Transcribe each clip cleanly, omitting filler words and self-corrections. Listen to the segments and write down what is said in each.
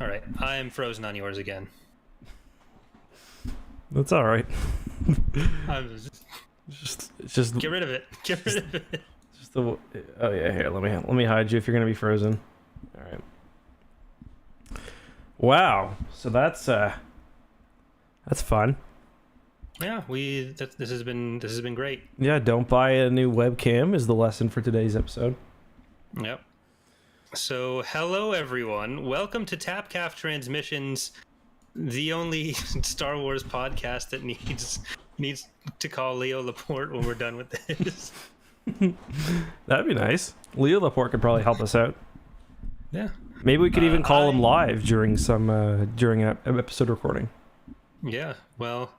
All right, I am frozen on yours again. That's all right. I'm Just get rid of it. Get rid of it. just the. Oh yeah, here. Let me hide you if you're gonna be frozen. All right. Wow. So that's fun. Yeah, this has been great. Yeah. Don't buy a new webcam is the lesson for today's episode. Yep. So hello everyone. Welcome to Tapcaf Transmissions, the only Star Wars podcast that needs to call Leo Laporte when we're done with this. That'd be nice. Leo Laporte could probably help us out. Yeah. Maybe we could even call him live during an episode recording. Yeah. Well,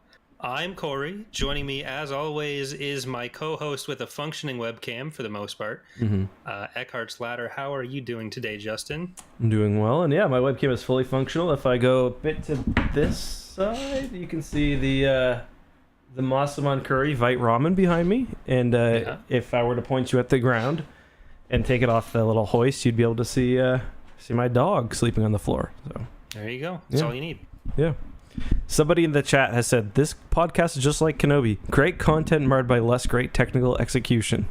I'm Corey. Joining me, as always, is my co-host with a functioning webcam for the most part, Eckhart's Ladder. How are you doing today, Justin? I'm doing well, and yeah, my webcam is fully functional. If I go a bit to this side, you can see the Masaman Curry Vite Ramen behind me, and if I were to point you at the ground and take it off the little hoist, you'd be able to see my dog sleeping on the floor. So there you go. That's all you need. Yeah. Somebody in the chat has said, this podcast is just like Kenobi. Great content marred by less great technical execution.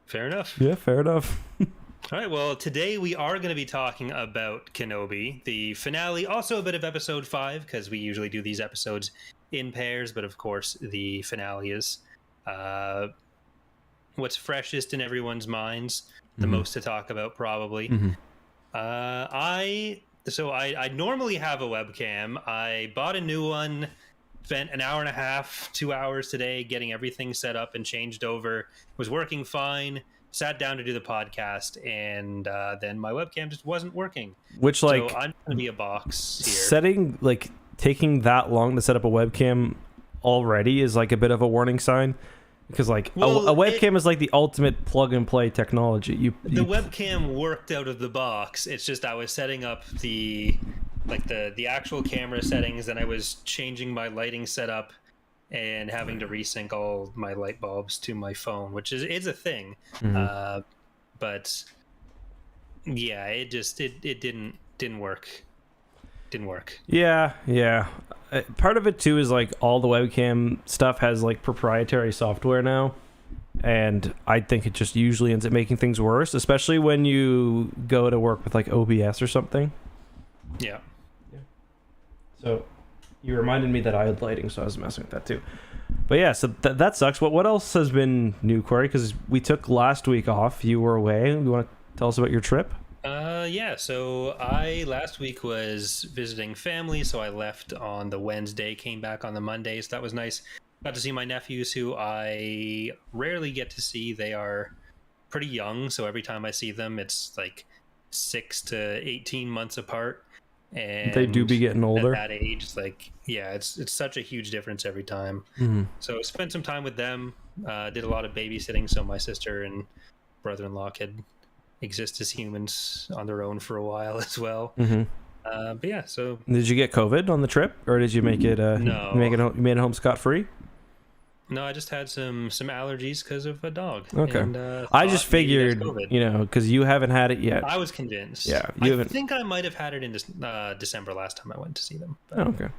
Fair enough. Yeah, fair enough. All right, well, today we are going to be talking about Kenobi, the finale, also a bit of episode 5, because we usually do these episodes in pairs, but of course the finale is what's freshest in everyone's minds, the most to talk about probably. I normally have a webcam. I bought a new one, spent an hour and a half, 2 hours today getting everything set up and changed over. Was working fine. Sat down to do the podcast, and then my webcam just wasn't working. Which, like, so I'm gonna be a box here. Taking that long to set up a webcam already is like a bit of a warning sign. Because a webcam is like the ultimate plug and play technology. The webcam worked out of the box. It's just I was setting up the actual camera settings, and I was changing my lighting setup and having to resync all my light bulbs to my phone, which is a thing. But yeah, it didn't work. Didn't work. Yeah. Part of it too is like all the webcam stuff has like proprietary software now, and I think it just usually ends up making things worse, especially when you go to work with like OBS or something. Yeah. So you reminded me that I had lighting, so I was messing with that too. But yeah, so that sucks. What else has been new, Corey? Because we took last week off. You were away. You want to tell us about your trip? Yeah, so I last week was visiting family, so I left on the Wednesday, came back on the Monday, so that was nice. Got to see my nephews, who I rarely get to see. They are pretty young, so every time I see them, it's like 6 to 18 months apart. And they do be getting older at that age. It's like, yeah, it's such a huge difference every time. So I spent some time with them, did a lot of babysitting, so my sister and brother-in-law could exist as humans on their own for a while as well. But yeah, so did you get COVID on the trip, or did you make it no, you made it home scot-free? No, I just had some allergies because of a dog. Okay. And, I just figured, because you haven't had it yet. I was convinced. Yeah, I think I might have had it in December last time I went to see them. But. Oh, okay.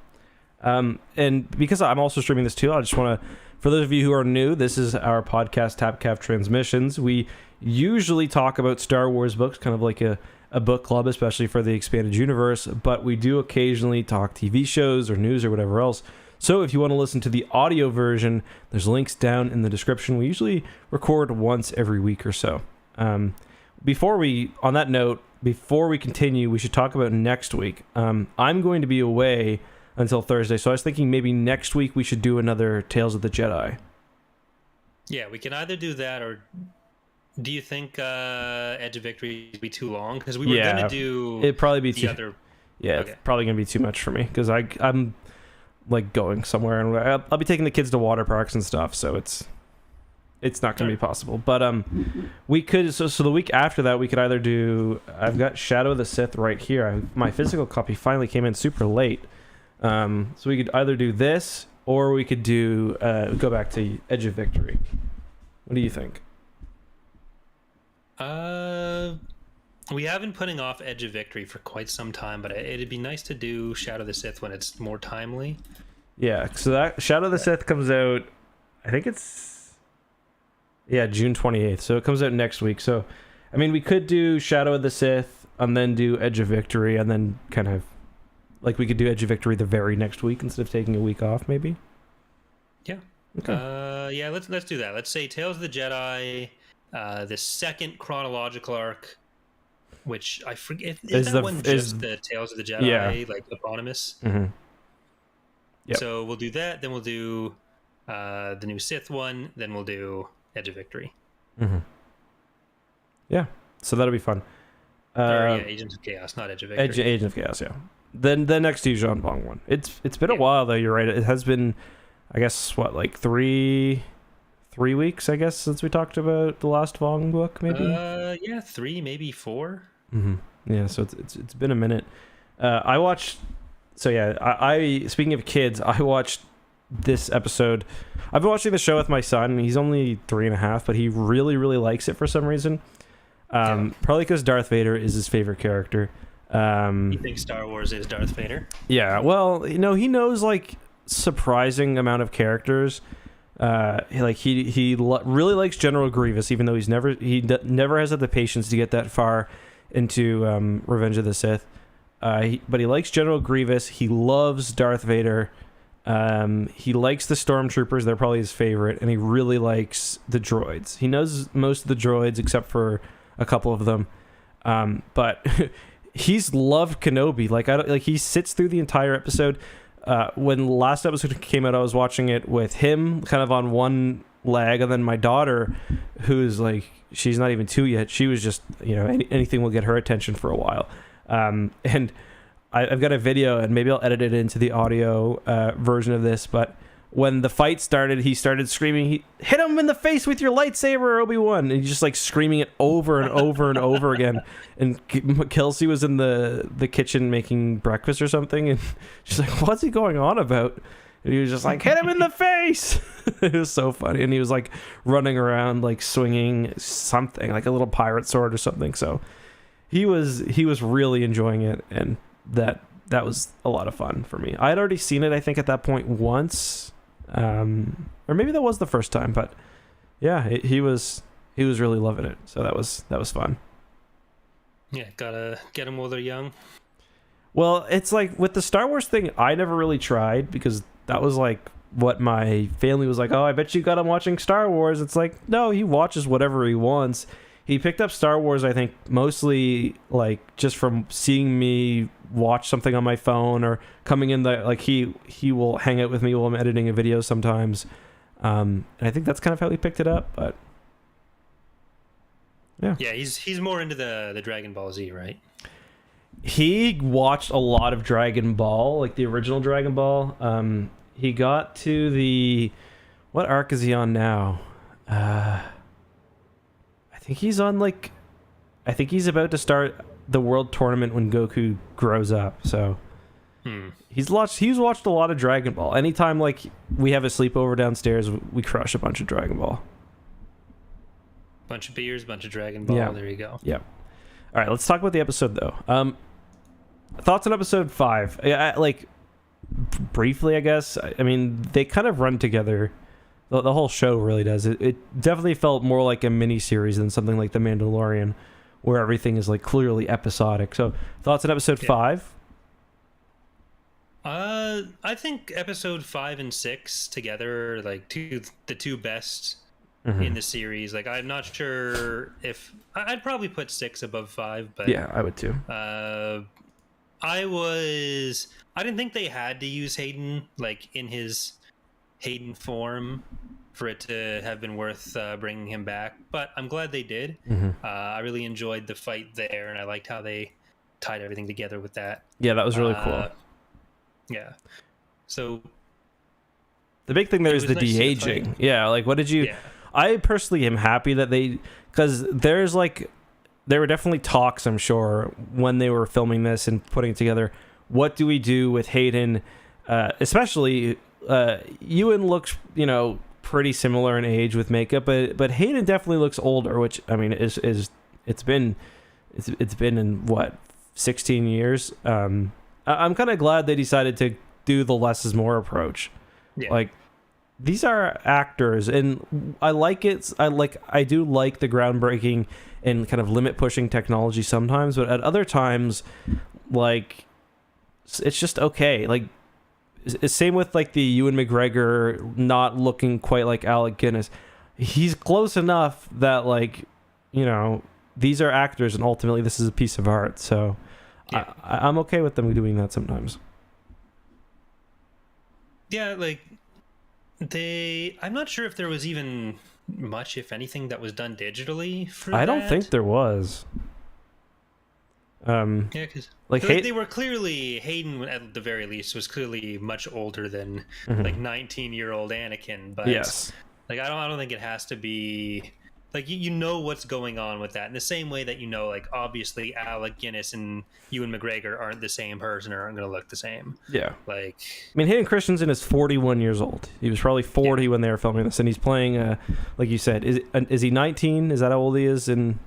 And because I'm also streaming this too, I just want to, for those of you who are new, this is our podcast, Tapcaf Transmissions. We usually talk about Star Wars books, kind of like a book club, especially for the expanded universe, but we do occasionally talk TV shows or news or whatever else. So if you want to listen to the audio version, there's links down in the description. We usually record once every week or so. Before we continue, we should talk about next week. I'm going to be away until Thursday, so I was thinking maybe next week we should do another Tales of the Jedi. Yeah, we can either do that, or do you think Edge of Victory would be too long? Because we were going to do it'd probably be other... Yeah, okay. It's probably going to be too much for me, because I'm like going somewhere, and I'll be taking the kids to water parks and stuff, so it's not going to be possible. But we could, so the week after that, we could either do, I've got Shadow of the Sith right here. My physical copy finally came in super late. So we could either do this, or we could do go back to Edge of Victory. What do you think? We have been putting off Edge of Victory for quite some time, but it'd be nice to do Shadow of the Sith when it's more timely. Yeah, so that Shadow of the Sith comes out, I think it's, June 28th. So it comes out next week. So, I mean, we could do Shadow of the Sith and then do Edge of Victory, and then kind of, like, we could do Edge of Victory the very next week instead of taking a week off, maybe? Yeah. Okay. Yeah, let's do that. Let's say Tales of the Jedi, the second chronological arc, which I forget, is that one just the Tales of the Jedi, like, eponymous? Mm-hmm. Yep. So we'll do that, then we'll do the new Sith one, then we'll do Edge of Victory. Mm-hmm. Yeah, so that'll be fun. Agents of Chaos, not Edge of Victory. Agent of Chaos, yeah. Then the next Dijon Bong one. It's been a while though. You're right. It has been, I guess, what, like three weeks, I guess, since we talked about the last Vong book, maybe. 3, maybe 4. Mm-hmm. Yeah, so it's been a minute. I watched. So yeah, I speaking of kids, I watched this episode. I've been watching the show with my son. He's only 3.5, but he really, really likes it for some reason. Probably because Darth Vader is his favorite character. You think Star Wars is Darth Vader? Yeah, well, he knows like surprising amount of characters. He really likes General Grievous, even though he never has had the patience to get that far into Revenge of the Sith. But he likes General Grievous. He loves Darth Vader. He likes the Stormtroopers. They're probably his favorite, and he really likes the droids. He knows most of the droids except for a couple of them. But he's loved Kenobi. He sits through the entire episode. When the last episode came out, I was watching it with him kind of on one leg, and then my daughter, who's like, she's not even 2 yet. She was just, anything will get her attention for a while. And I've got a video, and maybe I'll edit it into the audio version of this, but when the fight started, he started screaming, hit him in the face with your lightsaber, Obi-Wan, and he's just like screaming it over and over and over again. And Kelsey was in the kitchen making breakfast or something, and she's like, what's he going on about? And he was just like, hit him in the face. It was so funny. And he was like running around, like swinging something, like a little pirate sword or something. So he was really enjoying it, and that was a lot of fun for me. I had already seen it, I think, at that point once, or maybe that was the first time. But yeah, he was really loving it. So that was fun. Yeah, gotta get them while they're young. Well, it's like with the Star Wars thing, I never really tried, because that was like what my family was like. Oh, I bet you got him watching Star Wars. It's like, no, he watches whatever he wants. He picked up Star Wars, I think, mostly like just from seeing me watch something on my phone, or coming in he will hang out with me while I'm editing a video sometimes. And I think that's kind of how he picked it up. But yeah, he's more into the Dragon Ball Z, right? He watched a lot of Dragon Ball, like the original Dragon Ball. He got to what arc is he on now? I think he's on I think he's about to start the World Tournament when Goku grows up. So he's watched a lot of Dragon Ball. Anytime we have a sleepover downstairs, we crush a bunch of Dragon Ball. Bunch of beers, bunch of Dragon Ball. Yeah. There you go. Yeah. All right, let's talk about the episode though. Thoughts on episode 5? Briefly, I guess. I mean, they kind of run together. The whole show really does. It definitely felt more like a mini series than something like The Mandalorian, where everything is like clearly episodic. So, thoughts on episode 5? I think episode 5 and 6 together are like the two best in the series. Like, I'm not sure if I'd probably put 6 above 5, but yeah, I would too. I didn't think they had to use Hayden in his Hayden form for it to have been worth bringing him back, but I'm glad they did. I really enjoyed the fight there, and I liked how they tied everything together with that. Yeah, that was really cool. Yeah. So the big thing there is the nice de-aging. Yeah, what did you... Yeah. I personally am happy that because there were definitely talks, I'm sure, when they were filming this and putting it together. What do we do with Hayden? Especially, Ewan looks, pretty similar in age with makeup, but Hayden definitely looks older, which, I mean, it's been it's been in what 16 years. I'm kind of glad they decided to do the less is more approach. Yeah. Like, these are actors, and I like it. I do like the groundbreaking and kind of limit pushing technology sometimes, but at other times, like, it's just okay. Like, same with like the Ewan McGregor not looking quite like Alec Guinness. He's close enough that, like, you know, these are actors, and ultimately this is a piece of art. So yeah. I'm okay with them doing that sometimes. Yeah, like I'm not sure if there was even much, if anything, that was done digitally for I that. don't think there was. Yeah, because like they were clearly, Hayden at the very least was clearly much older than like 19-year-old Anakin. But yes, like I don't think it has to be like you know what's going on with that in the same way that, you know, like obviously Alec Guinness and Ewan McGregor aren't the same person or aren't going to look the same. Yeah. Like, I mean, Hayden Christensen is 41 years old. He was probably 40 when they were filming this, and he's playing, like you said, is he 19? Is that how old he is? And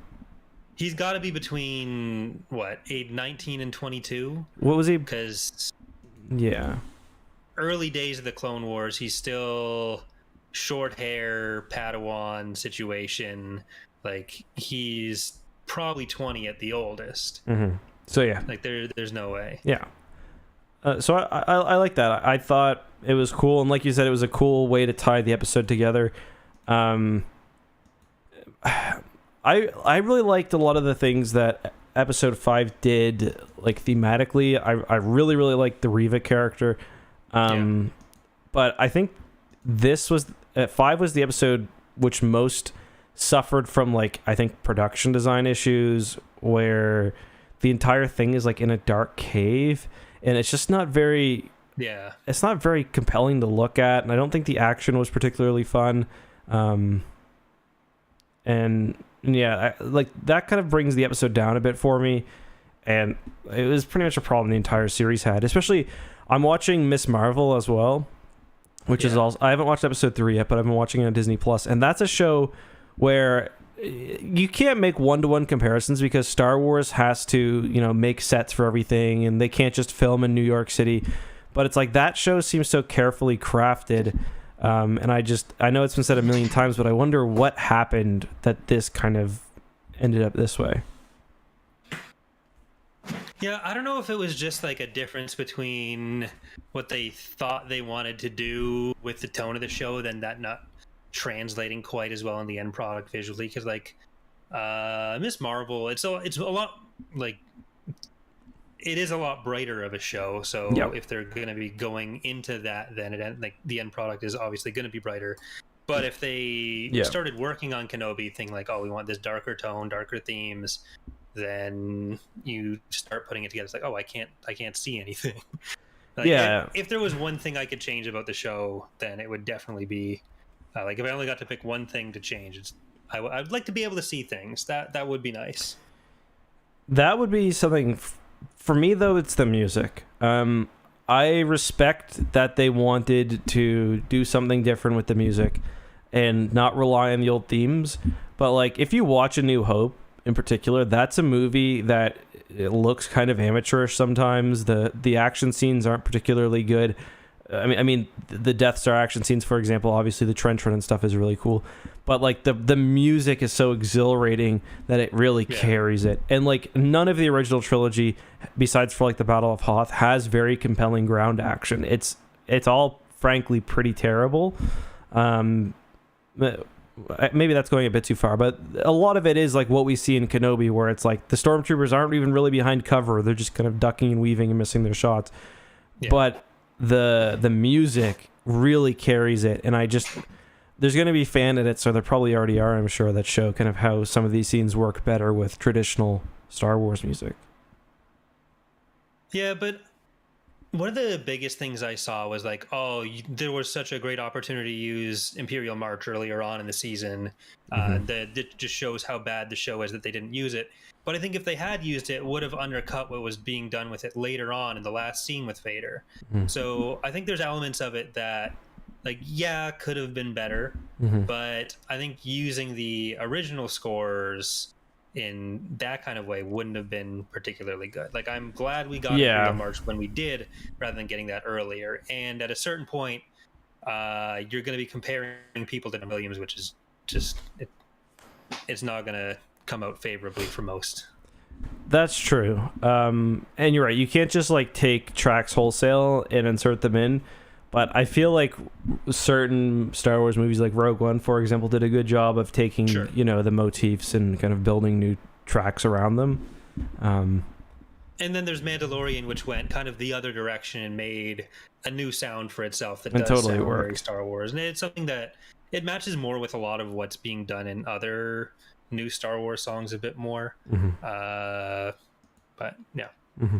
he's got to be between 19 and 22. What was he? Because yeah, early days of the Clone Wars, he's still short hair Padawan situation. Like, he's probably 20 at the oldest. So yeah, like there's no way. Yeah. So I like that. I thought it was cool, and like you said, it was a cool way to tie the episode together. I really liked a lot of the things that episode 5 did, like thematically. I really liked the Reva character. But I think this was 5 was the episode which most suffered from, like, I think production design issues, where the entire thing is like in a dark cave, and it's just not very it's not very compelling to look at, and I don't think the action was particularly fun. And yeah, like that kind of brings the episode down a bit for me, and it was pretty much a problem the entire series had. Especially, I'm watching Miss Marvel as well, which is also, I haven't watched episode 3 yet, but I've been watching it on Disney Plus, and that's a show where you can't make one-to-one comparisons because Star Wars has to, you know, make sets for everything, and they can't just film in New York City. But it's like that show seems so carefully crafted, and I know it's been said a million times, but I wonder what happened that this kind of ended up this way. Yeah, I don't know if it was just like a difference between what they thought they wanted to do with the tone of the show, than that not translating quite as well in the end product visually. Because like Miss Marvel, it's a lot, like, it is a lot brighter of a show. So if they're going to be going into that, then like the end product is obviously going to be brighter. But if they started working on Kenobi, thinking like, oh, we want this darker tone, darker themes, then you start putting it together. It's like, oh, I can't see anything. Like, if there was one thing I could change about the show, then it would definitely be like, if I only got to pick one thing to change, I'd like to be able to see things. That would be nice. That would be something. For me, though, it's the music. I respect that they wanted to do something different with the music and not rely on the old themes. But like, if you watch A New Hope in particular, that's a movie that it looks kind of amateurish sometimes. The action scenes aren't particularly good. I mean, the Death Star action scenes, for example, obviously the trench run and stuff is really cool, but like the music is so exhilarating that it really carries it. And like, none of the original trilogy, besides for like the Battle of Hoth, has very compelling ground action. It's all frankly pretty terrible. Maybe that's going a bit too far, but a lot of it is like what we see in Kenobi, where it's like the stormtroopers aren't even really behind cover; they're just kind of ducking and weaving and missing their shots. But the music really carries it, and there's going to be fan edits, or there probably already are, I'm sure, that show kind of how some of these scenes work better with traditional Star Wars music. Yeah, but one of the biggest things I saw was like, oh, there was such a great opportunity to use Imperial March earlier on in the season. That just shows how bad the show is that they didn't use it. But I think if they had used it would have undercut what was being done with it later on in the last scene with Vader. So I think there's elements of it that, like, could have been better. But I think using the original scores in that kind of way wouldn't have been particularly good. Like, I'm glad we got Yeah. Imperial March when we did, rather than getting that earlier. And at a certain point, you're going to be comparing people to Williams, which is just it's not going to come out favorably for most. That's true. And you're right. You can't just like take tracks wholesale and insert them in. But I feel like certain Star Wars movies, like Rogue One, for example, did a good job of taking, Sure. the motifs and kind of building new tracks around them. And then there's Mandalorian, which went kind of the other direction and made a new sound for itself that And does totally sound worked. very Star Wars. And it's something that it matches more with a lot of what's being done in other new Star Wars songs a bit more. Mm-hmm. But yeah. Mm-hmm.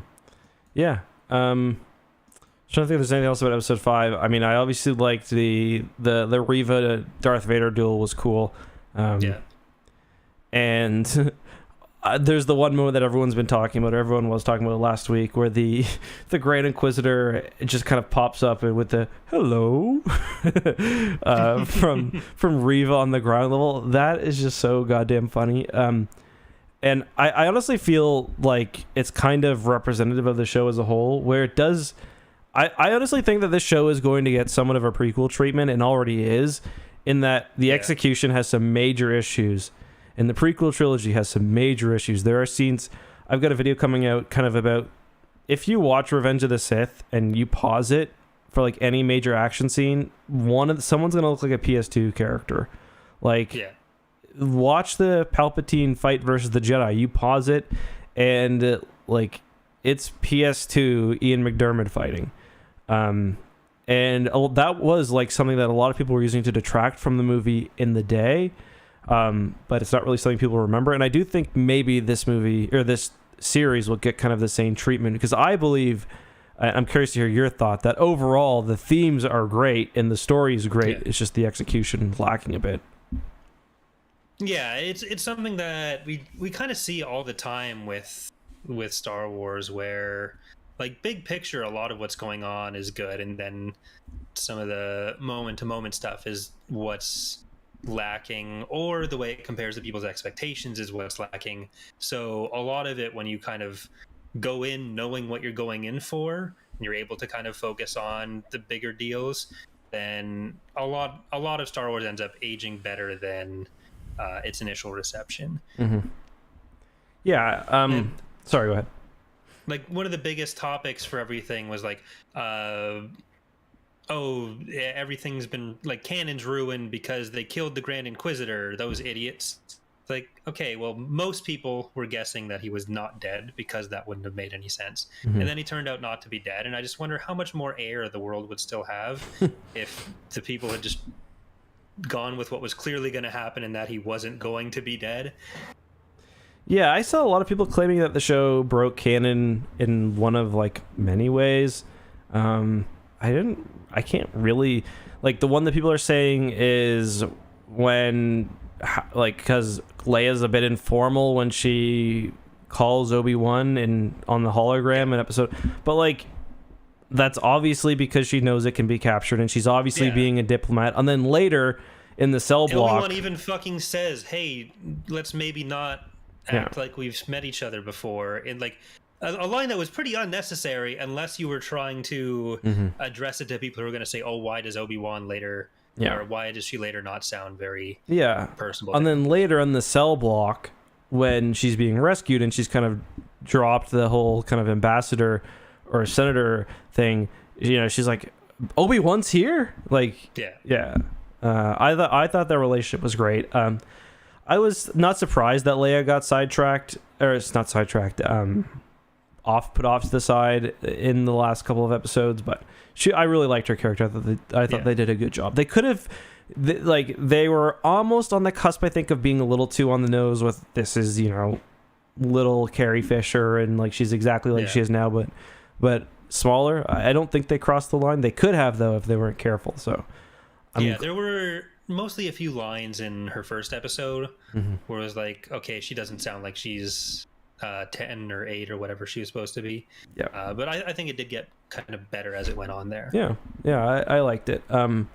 Yeah. Trying to think if there's anything else about episode 5. I mean, I obviously liked the Reva Darth Vader duel was cool. Yeah. And there's the one moment that everyone's been talking about, or everyone was talking about last week, where the Grand Inquisitor just kind of pops up with the hello from Reva on the ground level. That is just so goddamn funny. And I honestly feel like it's kind of representative of the show as a whole, where it does. I honestly think that this show is going to get somewhat of a prequel treatment, and already is, in that the execution has some major issues, and the prequel trilogy has some major issues. There are scenes. I've got a video coming out kind of about, if you watch Revenge of the Sith and you pause it for like any major action scene, someone's gonna look like a PS2 character. Like, watch the Palpatine fight versus the Jedi. You pause it, and like it's PS2 Ian McDiarmid fighting. And that was like something that a lot of people were using to detract from the movie in the day, but it's not really something people remember. And I do think maybe this movie or this series will get kind of the same treatment, because I believe, I'm curious to hear your thought, that overall the themes are great and the story is great. It's just the execution lacking a bit. Yeah, it's something that we kind of see all the time with Star Wars, where like big picture, a lot of what's going on is good, and then some of the moment to moment stuff is what's lacking, or the way it compares to people's expectations is what's lacking. So a lot of it, when you kind of go in knowing what you're going in for, and you're able to kind of focus on the bigger deals, then a lot of Star Wars ends up aging better than its initial reception. Mm-hmm. Yeah. Sorry, go ahead. Like, one of the biggest topics for everything was like, everything's been like, canon's ruined because they killed the Grand Inquisitor, those idiots. Like, okay, well, most people were guessing that he was not dead, because that wouldn't have made any sense. Mm-hmm. And then he turned out not to be dead, and I just wonder how much more air the world would still have if the people had just gone with what was clearly going to happen, and that he wasn't going to be dead. Yeah, I saw a lot of people claiming that the show broke canon in one of like many ways. I can't really, like, the one that people are saying is when, like, because Leia's a bit informal when she calls Obi-Wan on the hologram in episode, but like, that's obviously because she knows it can be captured, and she's obviously being a diplomat. And then later in the cell block, Obi-Wan even fucking says, hey, let's maybe not act like we've met each other before, in like a line that was pretty unnecessary, unless you were trying to address it to people who are going to say, oh, why does Obi-Wan later, or why does she later not sound very personable? And then later in the cell block, when she's being rescued and she's kind of dropped the whole kind of ambassador or senator thing, she's like, Obi-Wan's here? Like, I thought their relationship was great. I was not surprised that Leia got sidetracked, or it's not sidetracked, put off to the side in the last couple of episodes, but I really liked her character. I thought they did a good job. They could have, they were almost on the cusp, I think, of being a little too on the nose with, this is, little Carrie Fisher, and like she's exactly like she is now, but smaller. I don't think they crossed the line. They could have, though, if they weren't careful. So there were mostly a few lines in her first episode where it was like, okay, she doesn't sound like she's 10 or 8 or whatever she was supposed to be. But I think it did get kind of better as it went on there. I liked it. And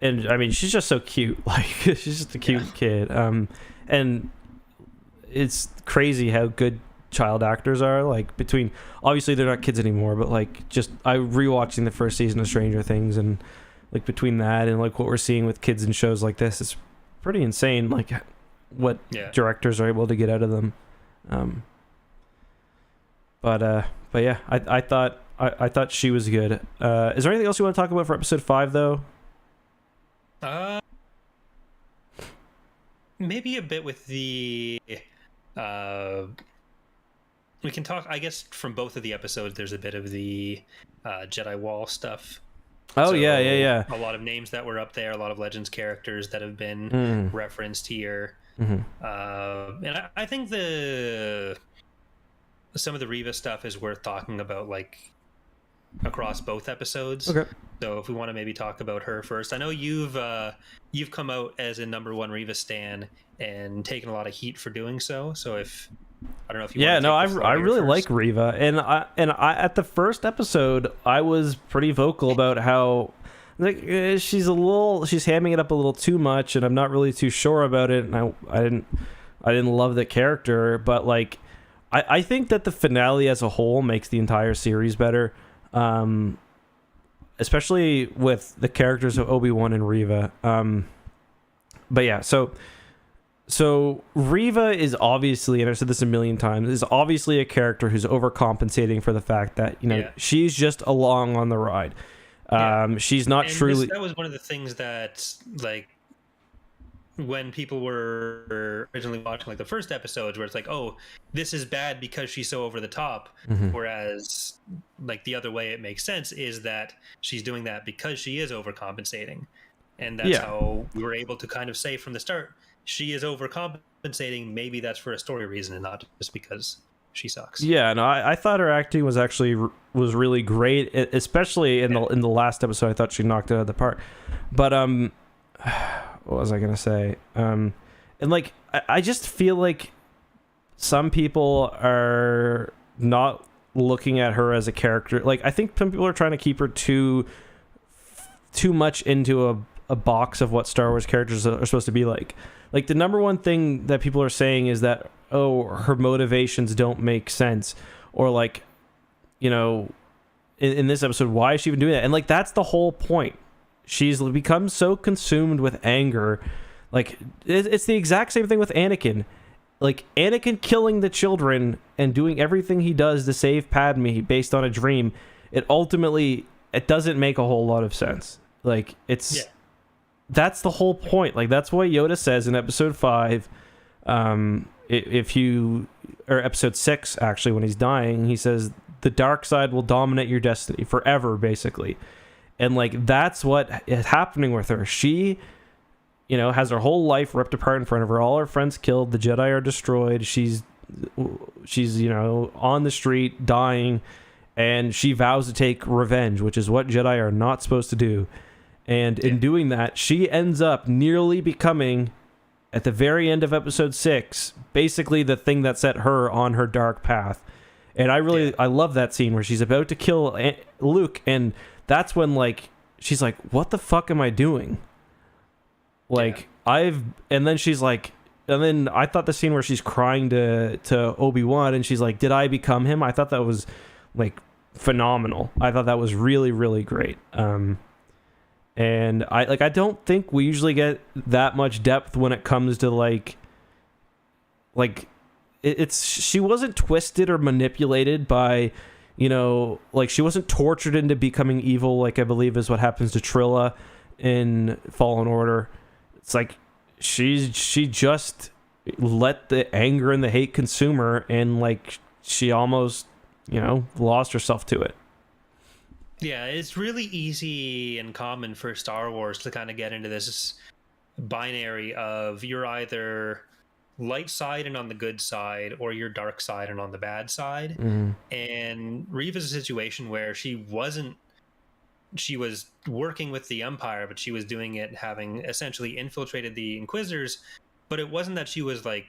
I mean, she's just so cute. Like, she's just a cute kid. And it's crazy how good child actors are. Like between, obviously they're not kids anymore, but like just I rewatching the first season of Stranger Things, and like between that and like what we're seeing with kids in shows like this, it's pretty insane. Like what directors are able to get out of them. But yeah, I thought she was good. Is there anything else you want to talk about for episode 5 though? Maybe a bit with the we can talk, I guess, from both of the episodes. There's a bit of the Jedi Wall stuff. Oh, so, yeah. A lot of names that were up there, a lot of Legends characters that have been referenced here. And I think some of the Reva stuff is worth talking about, like across both episodes. Okay. So if we want to maybe talk about her first, I know you've come out as a #1 Reva stan and taken a lot of heat for doing so. So if I don't know if you I really like Reva, and I at the first episode I was pretty vocal about how like she's hamming it up a little too much, and I'm not really too sure about it, and I didn't love the character, but like I think that the finale as a whole makes the entire series better, especially with the characters of Obi-Wan and Reva. But yeah, so Reva is obviously, and I've said this a million times, is obviously a character who's overcompensating for the fact that, you know, she's just along on the ride. She's not truly... That was one of the things that, like, when people were originally watching, like, the first episodes, where it's like, oh, this is bad because she's so over the top. Whereas, like, the other way it makes sense is that she's doing that because she is overcompensating. And that's how we were able to kind of say from the start, she is overcompensating. Maybe that's for a story reason and not just because she sucks. Yeah, no, I thought her acting was really great, especially in the last episode. I thought she knocked it out of the park. But what was I gonna say? And like I just feel like some people are not looking at her as a character. Like I think some people are trying to keep her too much into a box of what Star Wars characters are supposed to be like. Like the #1 thing that people are saying is that, oh, her motivations don't make sense, or like, you know, in this episode, why is she even doing that? And like that's the whole point. She's become so consumed with anger. Like it's the exact same thing with Anakin. Like Anakin killing the children and doing everything he does to save Padme based on a dream. It doesn't make a whole lot of sense. Like that's the whole point. Like that's what Yoda says in episode 5. Or episode 6, actually, when he's dying, he says the dark side will dominate your destiny forever, basically. And like that's what is happening with her. She, you know, has her whole life ripped apart in front of her. All her friends killed. The Jedi are destroyed. She's you know, on the street dying, and she vows to take revenge, which is what Jedi are not supposed to do. And in doing that, she ends up nearly becoming, at the very end of episode 6, basically the thing that set her on her dark path. And I love that scene where she's about to kill Luke, and that's when like she's like, "What the fuck am I doing?" Like and then she's like, and then I thought the scene where she's crying to Obi-Wan, and she's like, "Did I become him?" I thought that was like phenomenal. I thought that was really, really great. And I don't think we usually get that much depth when it comes to like she wasn't twisted or manipulated by, you know, like she wasn't tortured into becoming evil, like I believe is what happens to Trilla in Fallen Order. It's like she just let the anger and the hate consume her, and like she almost, you know, lost herself to it. Yeah, it's really easy and common for Star Wars to kind of get into this binary of you're either light side and on the good side, or you're dark side and on the bad side. And Reva's a situation where she was working with the Empire, but she was doing it having essentially infiltrated the Inquisitors, but it wasn't that she was like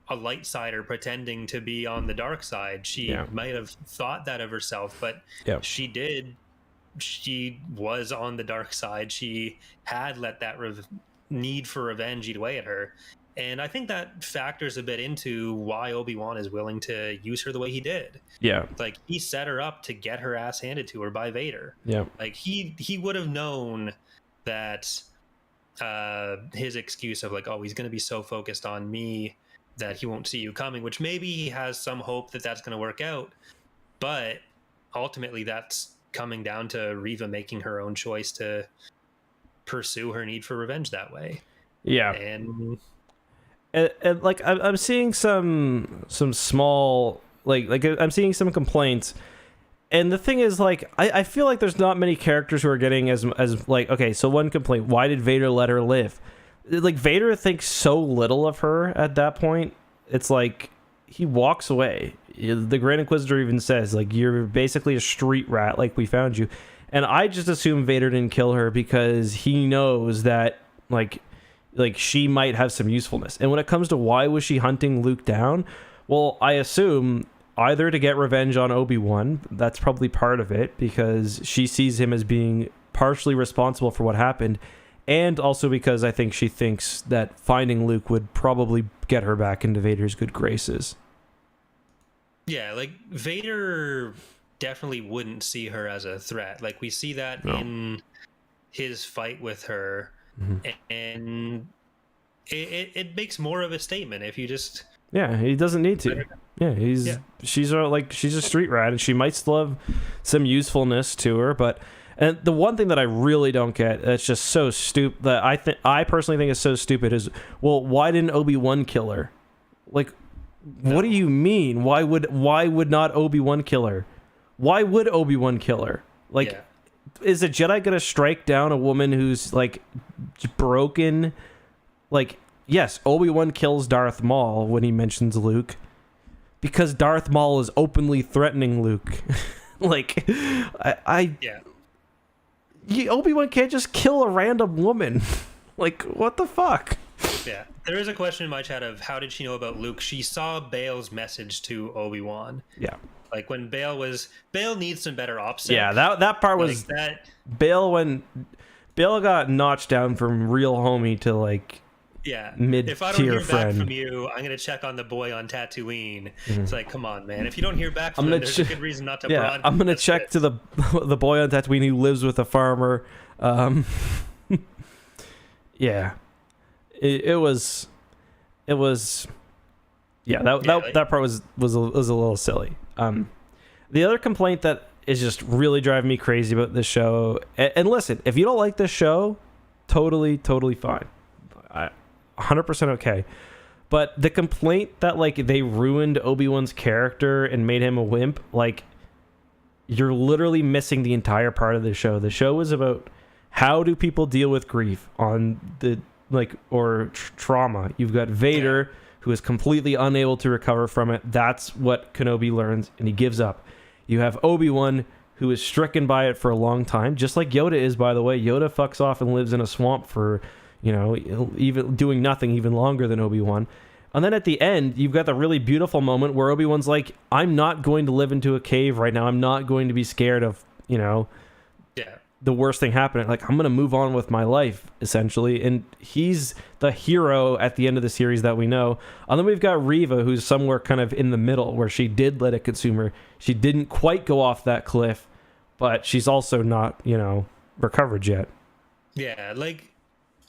a light sider pretending to be on the dark side. She might have thought that of herself, but she was on the dark side. She had let that need for revenge eat away at her, And I think that factors a bit into why Obi-Wan is willing to use her the way he did. Yeah. Like, he set her up to get her ass handed to her by Vader. Yeah. Like, he would have known that his excuse of like, oh, he's going to be so focused on me that he won't see you coming, which maybe he has some hope that that's going to work out. But ultimately, that's coming down to Reva making her own choice to pursue her need for revenge that way. Yeah. And like I'm seeing some small like I'm seeing some complaints, and the thing is, like, I feel like there's not many characters who are getting as like, okay, so one complaint: why did Vader let her live? Like, Vader thinks so little of her at that point. It's like he walks away. The Grand Inquisitor even says, like, you're basically a street rat. Like, we found you, and I just assume Vader didn't kill her because he knows that like she might have some usefulness. And when it comes to why was she hunting Luke down, well, I assume either to get revenge on Obi-Wan, that's probably part of it, because she sees him as being partially responsible for what happened, and also because I think she thinks that finding Luke would probably get her back into Vader's good graces. yeah, like, Vader definitely wouldn't see her as a threat. Like, we see that in his fight with her. Mm-hmm. And it makes more of a statement if you just... Yeah, he doesn't need to. Yeah, she's a street rat, and she might still have some usefulness to her, but... And the one thing that I really don't get, that's just so stupid, that I personally think is so stupid, is, well, why didn't Obi-Wan kill her? Like, what do you mean? Why would not Obi-Wan kill her? Why would Obi-Wan kill her? Like, is a Jedi gonna strike down a woman who's, like, broken? Like, yes, Obi-Wan kills Darth Maul when he mentions Luke, because Darth Maul is openly threatening Luke. Like, Obi-Wan can't just kill a random woman. Like, what the fuck? Yeah, there is a question in my chat of how did she know about Luke? She saw Bale's message to Obi-Wan. Yeah. Like, when Bale needs some better ops. Yeah, that part was like that. Bale got notched down from real homie to, like, mid-tier if I don't hear friend. back from you, I'm gonna check on the boy on Tatooine. Mm-hmm. It's like, come on, man. If you don't hear back from him, there's a good reason not to. Yeah, I'm gonna check to the boy on Tatooine who lives with a farmer. Yeah, it was. Yeah, that part was a little silly. The other complaint that is just really driving me crazy about this show, and listen, if you don't like this show, totally fine, 100% okay. But the complaint that, like, they ruined Obi-Wan's character and made him a wimp, like, you're literally missing the entire part of the show. The show is about how do people deal with grief on the, like, or trauma. You've got Vader, who is completely unable to recover from it. That's what Kenobi learns, and he gives up. You have Obi-Wan, who is stricken by it for a long time, just like Yoda is, by the way. Yoda fucks off and lives in a swamp for, even doing nothing even longer than Obi-Wan. And then at the end, you've got the really beautiful moment where Obi-Wan's like, I'm not going to live into a cave right now. I'm not going to be scared of, the worst thing happening. Like, I'm going to move on with my life, essentially. And he's the hero at the end of the series that we know. And then we've got Reva, who's somewhere kind of in the middle, where she did let it consume her. She didn't quite go off that cliff, but she's also not, recovered yet. Yeah, like,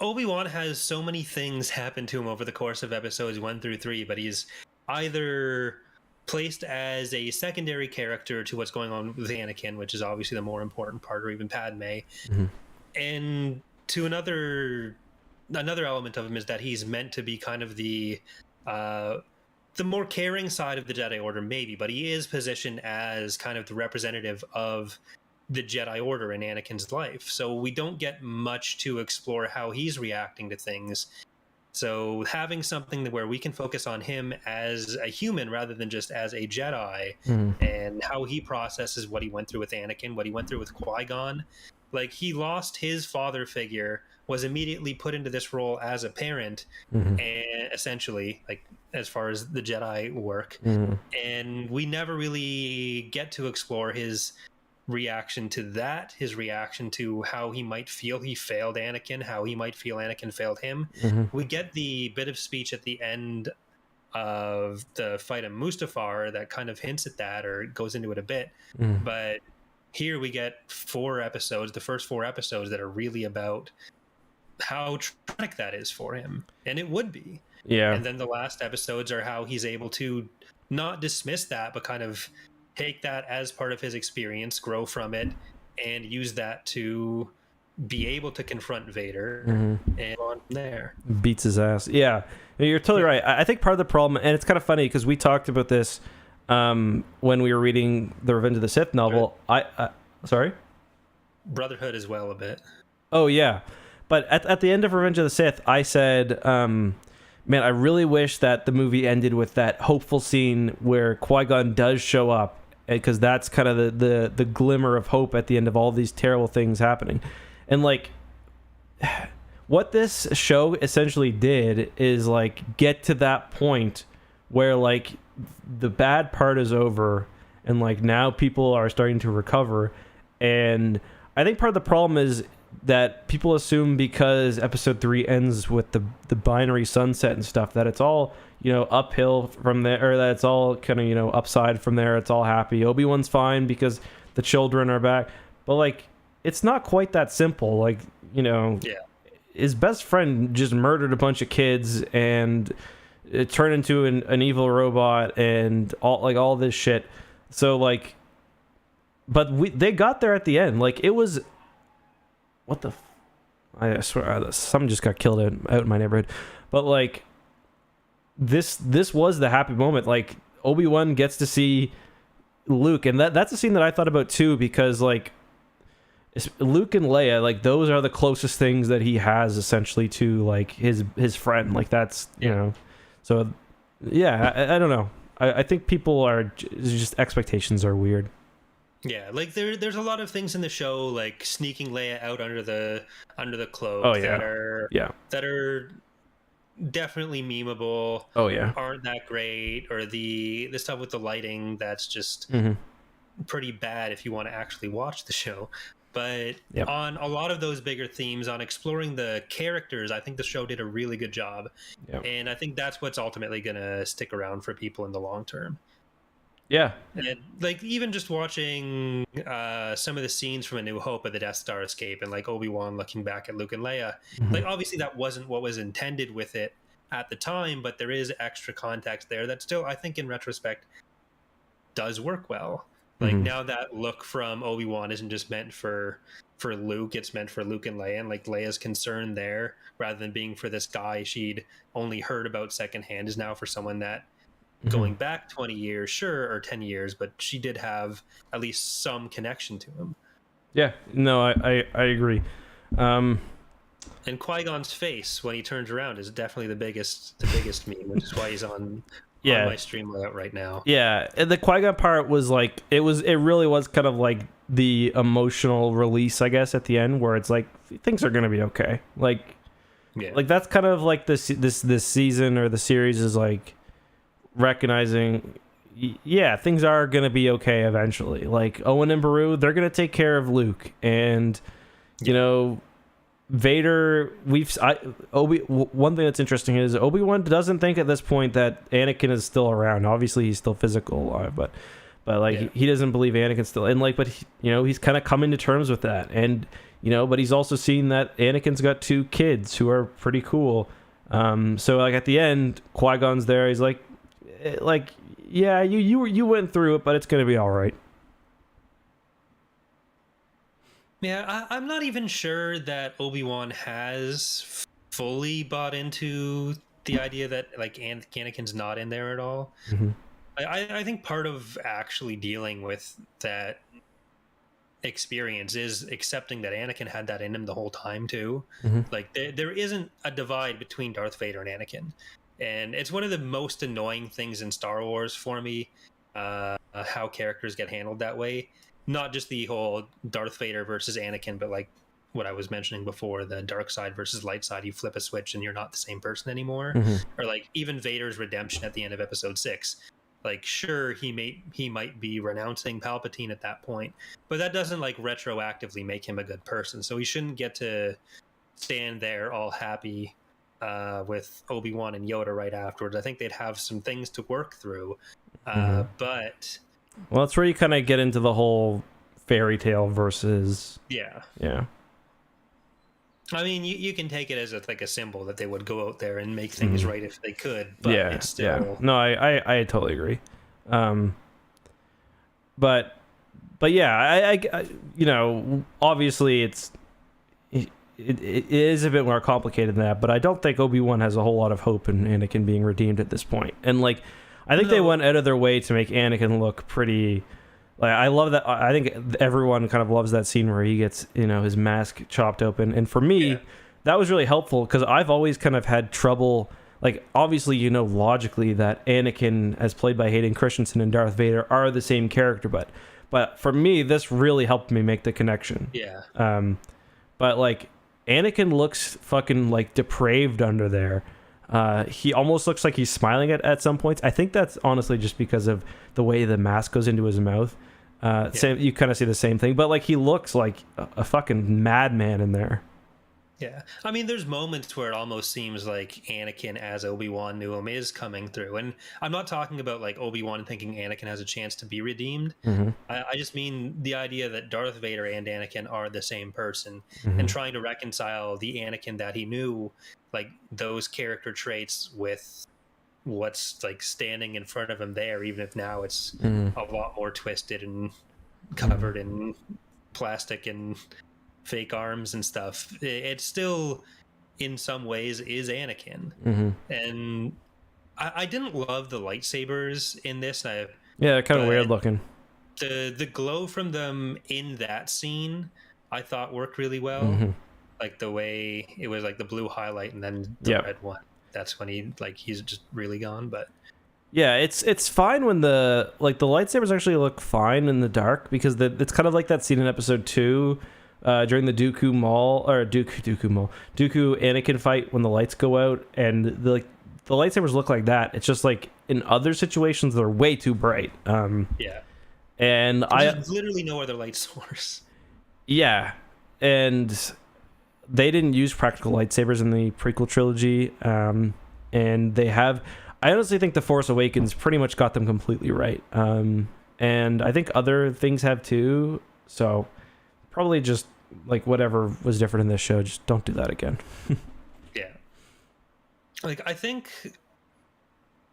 Obi-Wan has so many things happen to him over the course of episodes 1 through 3, but he's either placed as a secondary character to what's going on with Anakin, which is obviously the more important part, or even Padme. Mm-hmm. And to another element of him is that he's meant to be kind of the more caring side of the Jedi Order, maybe, but he is positioned as kind of the representative of the Jedi Order in Anakin's life. So we don't get much to explore how he's reacting to things. So having something where we can focus on him as a human rather than just as a Jedi, and how he processes what he went through with Anakin, what he went through with Qui-Gon. Like, he lost his father figure, was immediately put into this role as a parent, and essentially, like, as far as the Jedi work. And we never really get to explore his reaction to that, his reaction to how he might feel he failed Anakin, how he might feel Anakin failed him. We get the bit of speech at the end of the fight of Mustafar that kind of hints at that or goes into it a bit. But here we get 4 episodes, the first 4 episodes, that are really about how traumatic that is for him. And it would be. Yeah. And then the last episodes are how he's able to not dismiss that, but kind of take that as part of his experience, grow from it, and use that to be able to confront Vader and on from there. Beats his ass. Yeah, you're totally right. I think part of the problem, and it's kind of funny because we talked about this when we were reading the Revenge of the Sith novel. Sorry? Brotherhood as well a bit. Oh, yeah. But at the end of Revenge of the Sith, I said, man, I really wish that the movie ended with that hopeful scene where Qui-Gon does show up, because that's kind of the glimmer of hope at the end of all these terrible things happening. And like, what this show essentially did is like get to that point where like the bad part is over and like now people are starting to recover. And I think part of the problem is that people assume because episode 3 ends with the binary sunset and stuff, that it's all, you know, uphill from there, or that it's all kind of, you know, upside from there. It's all happy. Obi-Wan's fine because the children are back. But like, it's not quite that simple. Like, you know, his best friend just murdered a bunch of kids and it turned into an evil robot and all this shit. So like, but they got there at the end. Like, it was, what the I swear something just got killed out in my neighborhood. But like, this was the happy moment. Like, Obi-Wan gets to see Luke, and that's a scene that I thought about too, because like Luke and Leia, like those are the closest things that he has essentially to like his friend. Like that's, you know, so yeah, I don't know. I think people are just, expectations are weird. Yeah, like there's a lot of things in the show, like sneaking Leia out under the cloak, that are definitely memeable. Oh yeah, aren't that great, or the stuff with the lighting that's just pretty bad if you want to actually watch the show. But on a lot of those bigger themes, on exploring the characters, I think the show did a really good job. And I think that's what's ultimately going to stick around for people in the long term. Yeah. And like, even just watching some of the scenes from A New Hope of the Death Star escape, and like Obi-Wan looking back at Luke and Leia, like obviously that wasn't what was intended with it at the time, but there is extra context there that still, I think in retrospect, does work well. Like now that look from Obi-Wan isn't just meant for Luke, it's meant for Luke and Leia, and like Leia's concern there, rather than being for this guy she'd only heard about secondhand, is now for someone that going back 20 years, sure, or 10 years, but she did have at least some connection to him. Yeah, no, I agree. And Qui-Gon's face when he turns around is definitely the biggest meme, which is why he's on my stream layout right now. Yeah, and the Qui-Gon part was like, it really was kind of like the emotional release, I guess, at the end, where it's like things are gonna be okay. Like, like that's kind of like this season or the series is like recognizing, things are gonna be okay eventually. Like Owen and Beru, they're gonna take care of Luke, and you know, Vader. One thing that's interesting is Obi-Wan doesn't think at this point that Anakin is still around. Obviously, he's still physically alive, but like he doesn't believe Anakin's still. And like, but he's kind of coming to terms with that, and but he's also seen that Anakin's got 2 kids who are pretty cool. So like at the end, Qui-Gon's there. He's like, yeah, you went through it, but it's gonna be all right. Yeah, I'm not even sure that Obi-Wan has fully bought into the idea that like Anakin's not in there at all. I think part of actually dealing with that experience is accepting that Anakin had that in him the whole time too. Like there isn't a divide between Darth Vader and Anakin. And it's one of the most annoying things in Star Wars for me, how characters get handled that way. Not just the whole Darth Vader versus Anakin, but like what I was mentioning before, the dark side versus light side. You flip a switch and you're not the same person anymore. Or like even Vader's redemption at the end of episode 6. like, sure, he might be renouncing Palpatine at that point, but that doesn't like retroactively make him a good person. So he shouldn't get to stand there all happy with Obi-Wan and Yoda right afterwards. I think they'd have some things to work through. But well, that's where you kind of get into the whole fairy tale versus yeah. I mean, you can take it as like a symbol that they would go out there and make things right if they could, but it's still... No, I totally agree. But yeah, I you know, obviously it is a bit more complicated than that, but I don't think Obi-Wan has a whole lot of hope in Anakin being redeemed at this point. And like, I think they went out of their way to make Anakin look pretty... Like, I love that. I think everyone kind of loves that scene where he gets, you know, his mask chopped open. And for me, that was really helpful because I've always kind of had trouble. Like, obviously, you know, logically that Anakin, as played by Hayden Christensen, and Darth Vader are the same character. But for me, this really helped me make the connection. Yeah. But like, Anakin looks fucking like depraved under there. He almost looks like he's smiling at some points. I think that's honestly just because of the way the mask goes into his mouth. Same, you kind of see the same thing, but like he looks like a fucking madman in there. Yeah, I mean, there's moments where it almost seems like Anakin, as Obi-Wan knew him, is coming through. And I'm not talking about like Obi-Wan thinking Anakin has a chance to be redeemed. I just mean the idea that Darth Vader and Anakin are the same person, and trying to reconcile the Anakin that he knew, like those character traits, with what's like standing in front of him there, even if now it's a lot more twisted and covered in plastic and fake arms and stuff. It still in some ways is Anakin. And I didn't love the lightsabers in this. They're kind of weird looking. The glow from them in that scene I thought worked really well. Like the way it was like the blue highlight and then the red one. That's when he's just really gone. But yeah, it's fine when the lightsabers actually look fine in the dark, because it's kind of like that scene in episode 2 during the Dooku Anakin fight when the lights go out and the lightsabers look like that. It's just like in other situations they're way too bright. And there's literally no other light source. Yeah, and they didn't use practical lightsabers in the prequel trilogy, and they have. I honestly think The Force Awakens pretty much got them completely right, and I think other things have too. So probably just like whatever was different in this show, just don't do that again. Yeah, like I think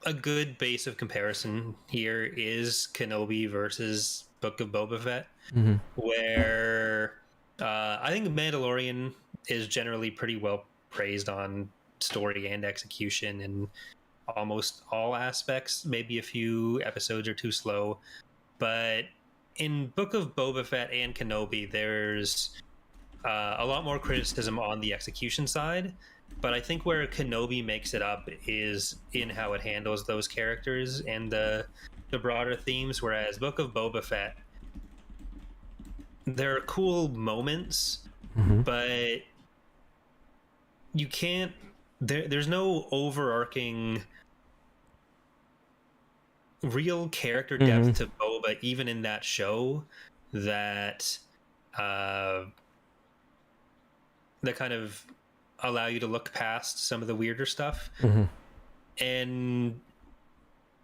a good base of comparison here is Kenobi versus Book of Boba Fett, where I think Mandalorian is generally pretty well praised on story and execution in almost all aspects. Maybe a few episodes are too slow, but in Book of Boba Fett and Kenobi, there's a lot more criticism on the execution side. But I think where Kenobi makes it up is in how it handles those characters and the broader themes, whereas Book of Boba Fett, there are cool moments, but you can't... There's no overarching real character depth to Boba, even in that show, that that kind of allow you to look past some of the weirder stuff. And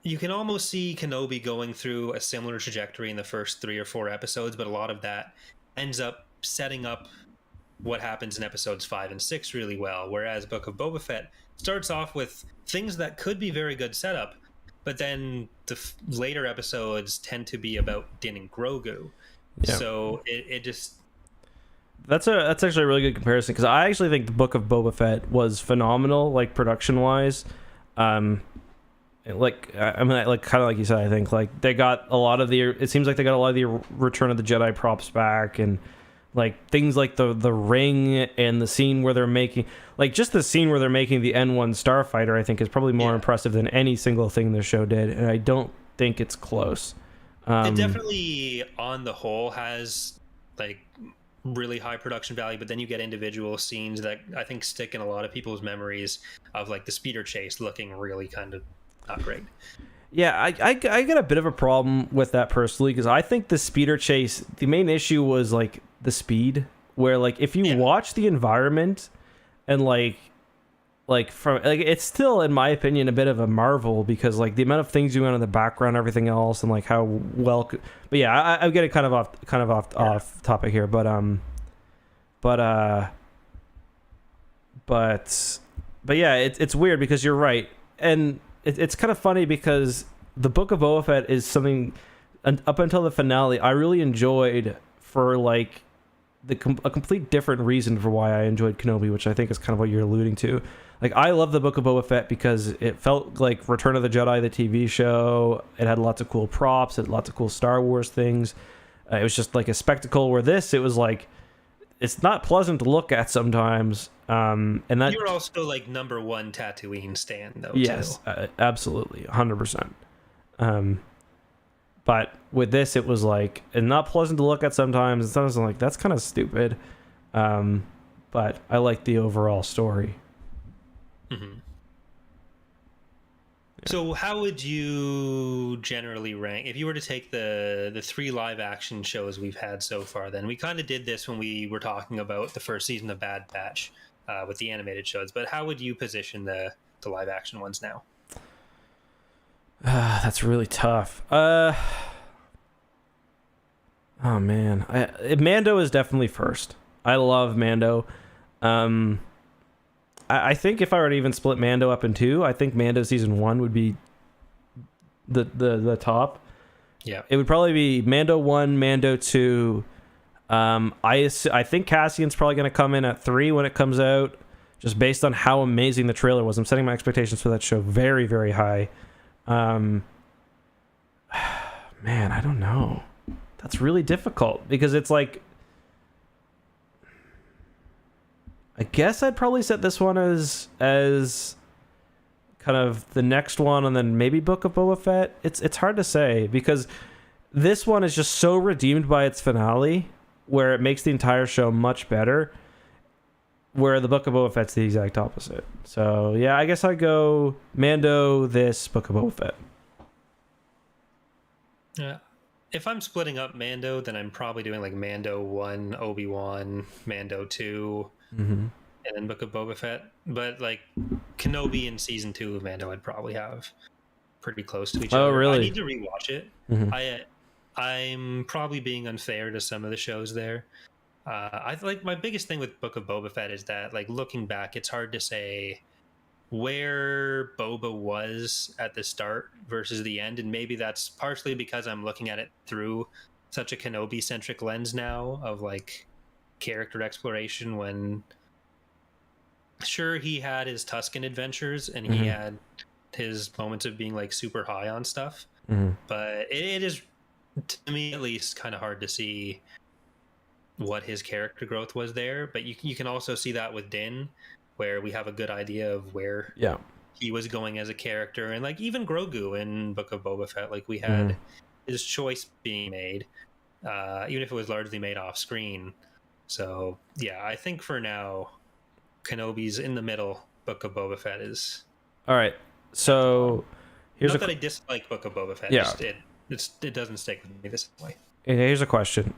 you can almost see Kenobi going through a similar trajectory in the first 3 or 4 episodes, but a lot of that ends up setting up what happens in episodes 5 and 6 really well, whereas Book of Boba Fett starts off with things that could be very good setup, but then the later episodes tend to be about Din and Grogu. So it just... That's actually a really good comparison, because I actually think the Book of Boba Fett was phenomenal, like production wise. Like I mean, like kind of like you said, I think like they got a lot of the. It seems like they got a lot of the Return of the Jedi props back, and like things like the ring and the scene where they're making, like just the scene where they're making the N1 starfighter, I think is probably more impressive than any single thing the show did, and I don't think it's close. It definitely, on the whole, has like really high production value, but then you get individual scenes that I think stick in a lot of people's memories of like the speeder chase looking really kind of not great. Yeah, I got a bit of a problem with that personally, because I think the speeder chase, the main issue was like the speed, where like if you watch the environment and like from like, it's still in my opinion a bit of a marvel, because like the amount of things going on in the background, everything else, and like how well but yeah, I'm getting kind of off topic here, but yeah, it's weird because you're right, and it's kind of funny because the Book of Boba Fett is something up until the finale I really enjoyed for like a complete different reason for why I enjoyed Kenobi, which I think is kind of what you're alluding to. Like, I love the Book of Boba Fett because it felt like Return of the Jedi, the TV show. It had lots of cool props, it had lots of cool Star Wars things. It was just like a spectacle, where this, it was like, it's not pleasant to look at sometimes. And that you're also like number one Tatooine stan, though. Yes, absolutely, 100%. But with this, it was like, and not pleasant to look at sometimes. And sometimes I'm like, that's kind of stupid. But I like the overall story. Mm-hmm. So how would you generally rank if you were to take the 3 live action shows we've had so far? Then we kind of did this when we were talking about the first season of Bad Batch with the animated shows, but how would you position the live action ones now? That's really tough. Oh man, Mando is definitely first. I love Mando. I think if I were to even split Mando up in 2, I think Mando season 1 would be the top. Yeah, it would probably be Mando 1, Mando 2. I think Cassian's probably going to come in at 3 when it comes out, just based on how amazing the trailer was. I'm setting my expectations for that show very, very high. Man, I don't know. That's really difficult, because it's like, I guess I'd probably set this one as kind of the next one, and then maybe Book of Boba Fett. It's hard to say, because this one is just so redeemed by its finale, where it makes the entire show much better, where the Book of Boba Fett's the exact opposite. So yeah, I guess I'd go Mando, this, Book of Boba Fett. Yeah. If I'm splitting up Mando, then I'm probably doing like Mando 1, Obi-Wan, Mando 2, and then Book of Boba Fett. But like Kenobi in season 2 of Mando, I'd probably have pretty close to each other. Oh, really? I need to rewatch it. I'm probably being unfair to some of the shows there. I like, my biggest thing with Book of Boba Fett is that, like, looking back, it's hard to say where Boba was at the start versus the end, and maybe that's partially because I'm looking at it through such a Kenobi centric lens now of like character exploration, when sure, he had his Tusken adventures and he had his moments of being like super high on stuff, but it is, to me at least, kind of hard to see what his character growth was there. But you can also see that with Din, where we have a good idea of where he was going as a character. And like even Grogu in Book of Boba Fett, like we had his choice being made, even if it was largely made off screen. So yeah, I think for now Kenobi's in the middle, Book of Boba Fett is all right. So here's not that I dislike Book of Boba Fett, just it doesn't stick with me this way. Here's a question.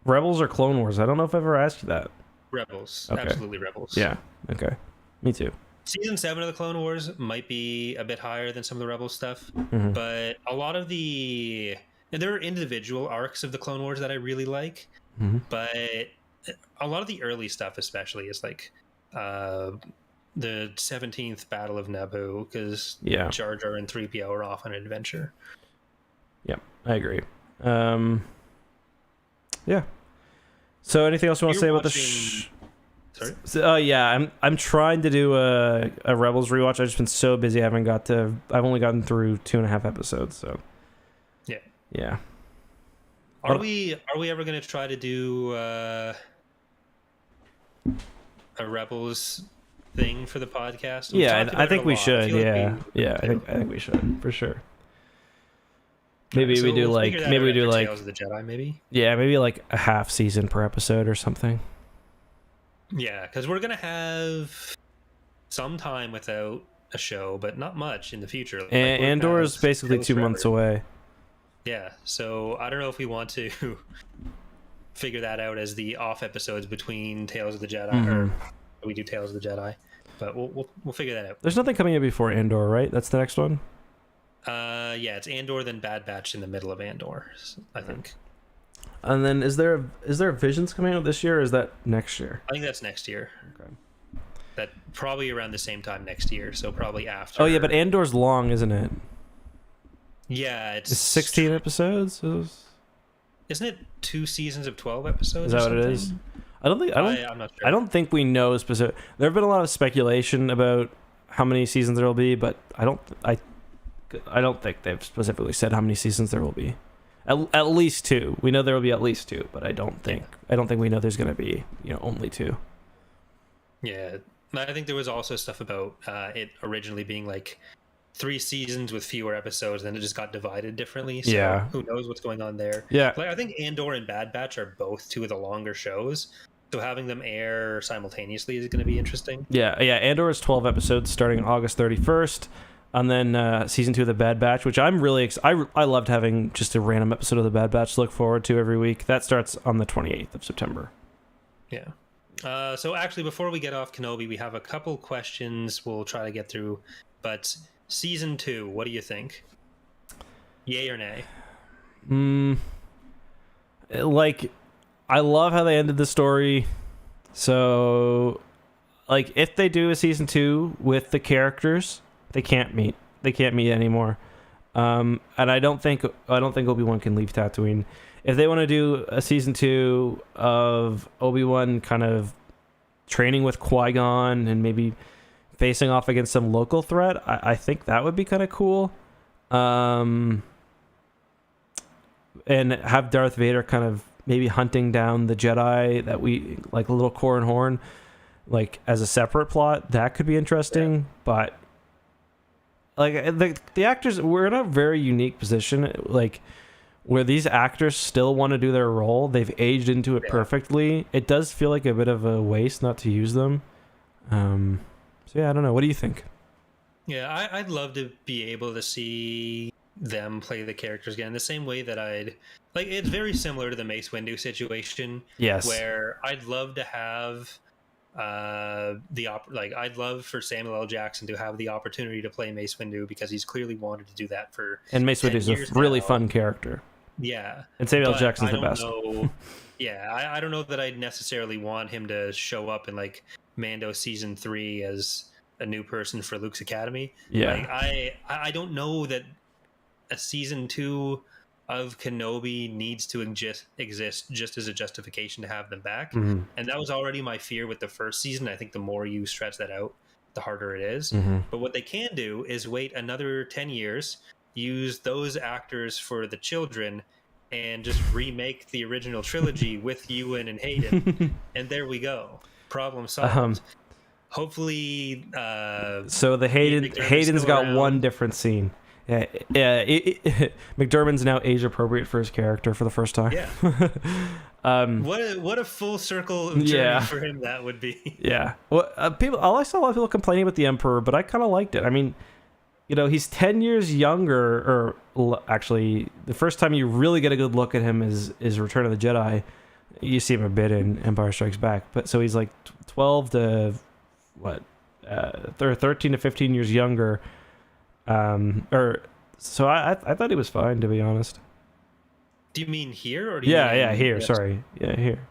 Rebels or Clone Wars? I don't know if I've ever asked you that. Rebels. Okay. Absolutely Rebels. Yeah. Okay. Me too. Season 7 of the Clone Wars might be a bit higher than some of the Rebels stuff, but a lot of and there are individual arcs of the Clone Wars that I really like, but a lot of the early stuff especially is like the 17th Battle of Naboo, because Jar Jar and 3PO are off on an adventure. Yeah, I agree. Yeah. So anything else you want to say about the Sorry? Yeah, I'm trying to do a Rebels rewatch. I've just been so busy. I've only gotten through 2.5 episodes, so yeah. Are we ever going to try to do a Rebels thing for the podcast? I think we should. I think we should for sure. Maybe we do like Tales of the Jedi, maybe. Yeah, maybe like a half season per episode or something. Yeah, because we're gonna have some time without a show, but not much in the future. Like, And we're Andor is past basically shows 2 months forever. away. Yeah, so I don't know if we want to figure that out as the off episodes between Tales of the Jedi, or we do Tales of the Jedi, but we'll figure that out. There's nothing coming in before Andor, right? That's the next one. Yeah, it's Andor, then Bad Batch in the middle of Andor, I think. And then is there Visions coming out this year, or is that next year? I think that's next year. Okay. That probably around the same time next year, so probably after. Oh yeah, but Andor's long, isn't it? Yeah, It's 16 episodes. Isn't it 2 seasons of 12 episodes? Is that or what it something? is? I'm not sure. I don't think we know specific. There have been a lot of speculation about how many seasons there will be, but I don't think they've specifically said how many seasons there will be. At least 2. We know there will be at least 2, but I don't think we know there's going to be only 2. Yeah, I think there was also stuff about it originally being like 3 seasons with fewer episodes, and then it just got divided differently. So who knows what's going on there? Yeah. Like, I think Andor and Bad Batch are both 2 of the longer shows, so having them air simultaneously is going to be interesting. Yeah. Andor is 12 episodes starting August 31st, and then season 2 of the Bad Batch, which I'm really I loved having just a random episode of the Bad Batch to look forward to every week. That starts on the 28th of September. Yeah. So actually, before we get off Kenobi, we have a couple questions we'll try to get through, but season 2, what do you think? Yay or nay? Like, I love how they ended the story. So, like, if they do a season 2 with the characters, they can't meet anymore. And I don't think Obi-Wan can leave Tatooine. If they want to do a season 2 of Obi-Wan kind of training with Qui-Gon and maybe facing off against some local threat, I think that would be kind of cool. And have Darth Vader kind of maybe hunting down the Jedi that we like, a little Corran Horn, like as a separate plot. That could be interesting. Yeah. But like the actors, we're in a very unique position, like where these actors still want to do their role. They've aged into it perfectly. It does feel like a bit of a waste not to use them. So yeah, I don't know. What do you think? Yeah, I'd love to be able to see them play the characters again, the same way that it's very similar to the Mace Windu situation. Yes. Where I'd love to have I'd love for Samuel L. Jackson to have the opportunity to play Mace Windu, because he's clearly wanted to do that for. And Mace Windu is a really fun character. Yeah. And Samuel L. Jackson's the best. I don't know that I'd necessarily want him to show up in like Mando season 3 as a new person for Luke's Academy. Yeah. Like, I don't know that a season 2 of Kenobi needs to exist just as a justification to have them back. Mm-hmm. And that was already my fear with the first season. I think the more you stretch that out, the harder it is. Mm-hmm. But what they can do is wait another 10 years, use those actors for the children, and just remake the original trilogy with Ewan and Hayden. And there we go. Problem solved. Hopefully. So the Hayden's got around. One different scene. Yeah. McDermott's now age appropriate for his character for the first time. Yeah. What a full circle journey for him that would be. Yeah. Well, I saw a lot of people complaining about the Emperor, but I kind of liked it. I mean, he's 10 years younger, or actually, the first time you really get a good look at him is Return of the Jedi. You see him a bit in Empire Strikes Back, but so he's like 12 to 13 to 15 years younger. So I thought he was fine, to be honest. Do you mean here, or do you mean here? Sorry, here.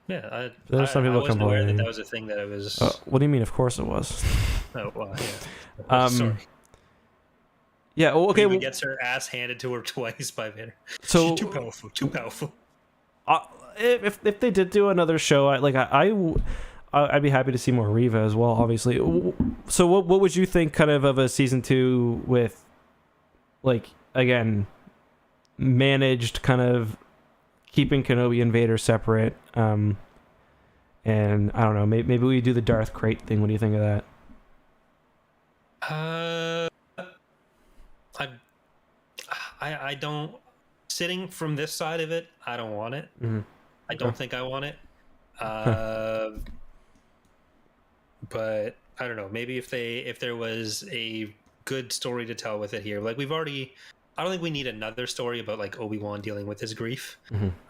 Yeah, there's some people wasn't aware that was a thing that it was. What do you mean? Of course it was. Oh, well, yeah. Sorry. Yeah. Well, okay. He gets her ass handed to her twice by Vader. So she's too powerful. Too powerful. If they did do another show, I'd be happy to see more Reva as well, obviously. So what would you think kind of a season 2 with, like, again, managed kind of keeping Kenobi and Vader separate, and I don't know, maybe we do the Darth Crate thing. What do you think of that? I don't, sitting from this side of it, I don't want it. Mm-hmm. I don't think I want it. But I don't know, maybe if there was a good story to tell with it here, like I don't think we need another story about like Obi-Wan dealing with his grief.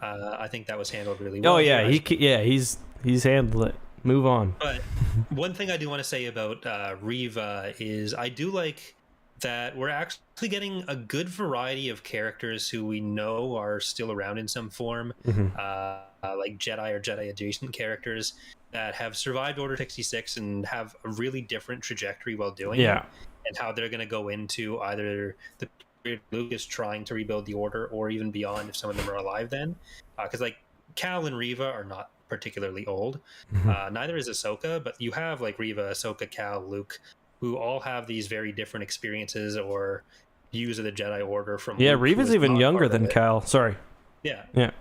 I think that was handled really well. Oh yeah, he's handled it. Move on. But one thing I do want to say about Riva is I do like that we're actually getting a good variety of characters who we know are still around in some form, like Jedi or Jedi adjacent characters that have survived Order 66 and have a really different trajectory while doing it, and how they're going to go into either the period Luke is trying to rebuild the Order or even beyond if some of them are alive then. Because like Cal and Riva are not particularly old. Neither is Ahsoka, but you have like Riva, Ahsoka, Cal, Luke, who all have these very different experiences or views of the Jedi Order from Luke, Riva's even younger than Cal. Sorry. Yeah.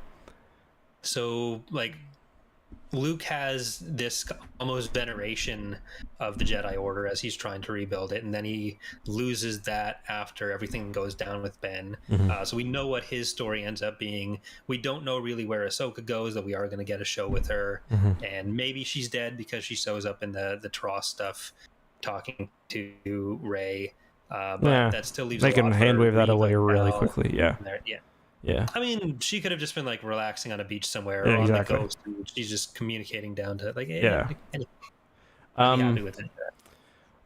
So like Luke has this almost veneration of the Jedi Order as he's trying to rebuild it, and then he loses that after everything goes down with Ben. So we know what his story ends up being. We don't know really where Ahsoka goes, that we are going to get a show with her, and maybe she's dead because she shows up in the Tross stuff talking to Rey. But that still leaves they can hand wave that away really Cal quickly. Yeah. I mean, she could have just been like relaxing on a beach somewhere, or on the Ghost. She's just communicating down to like, happy with it.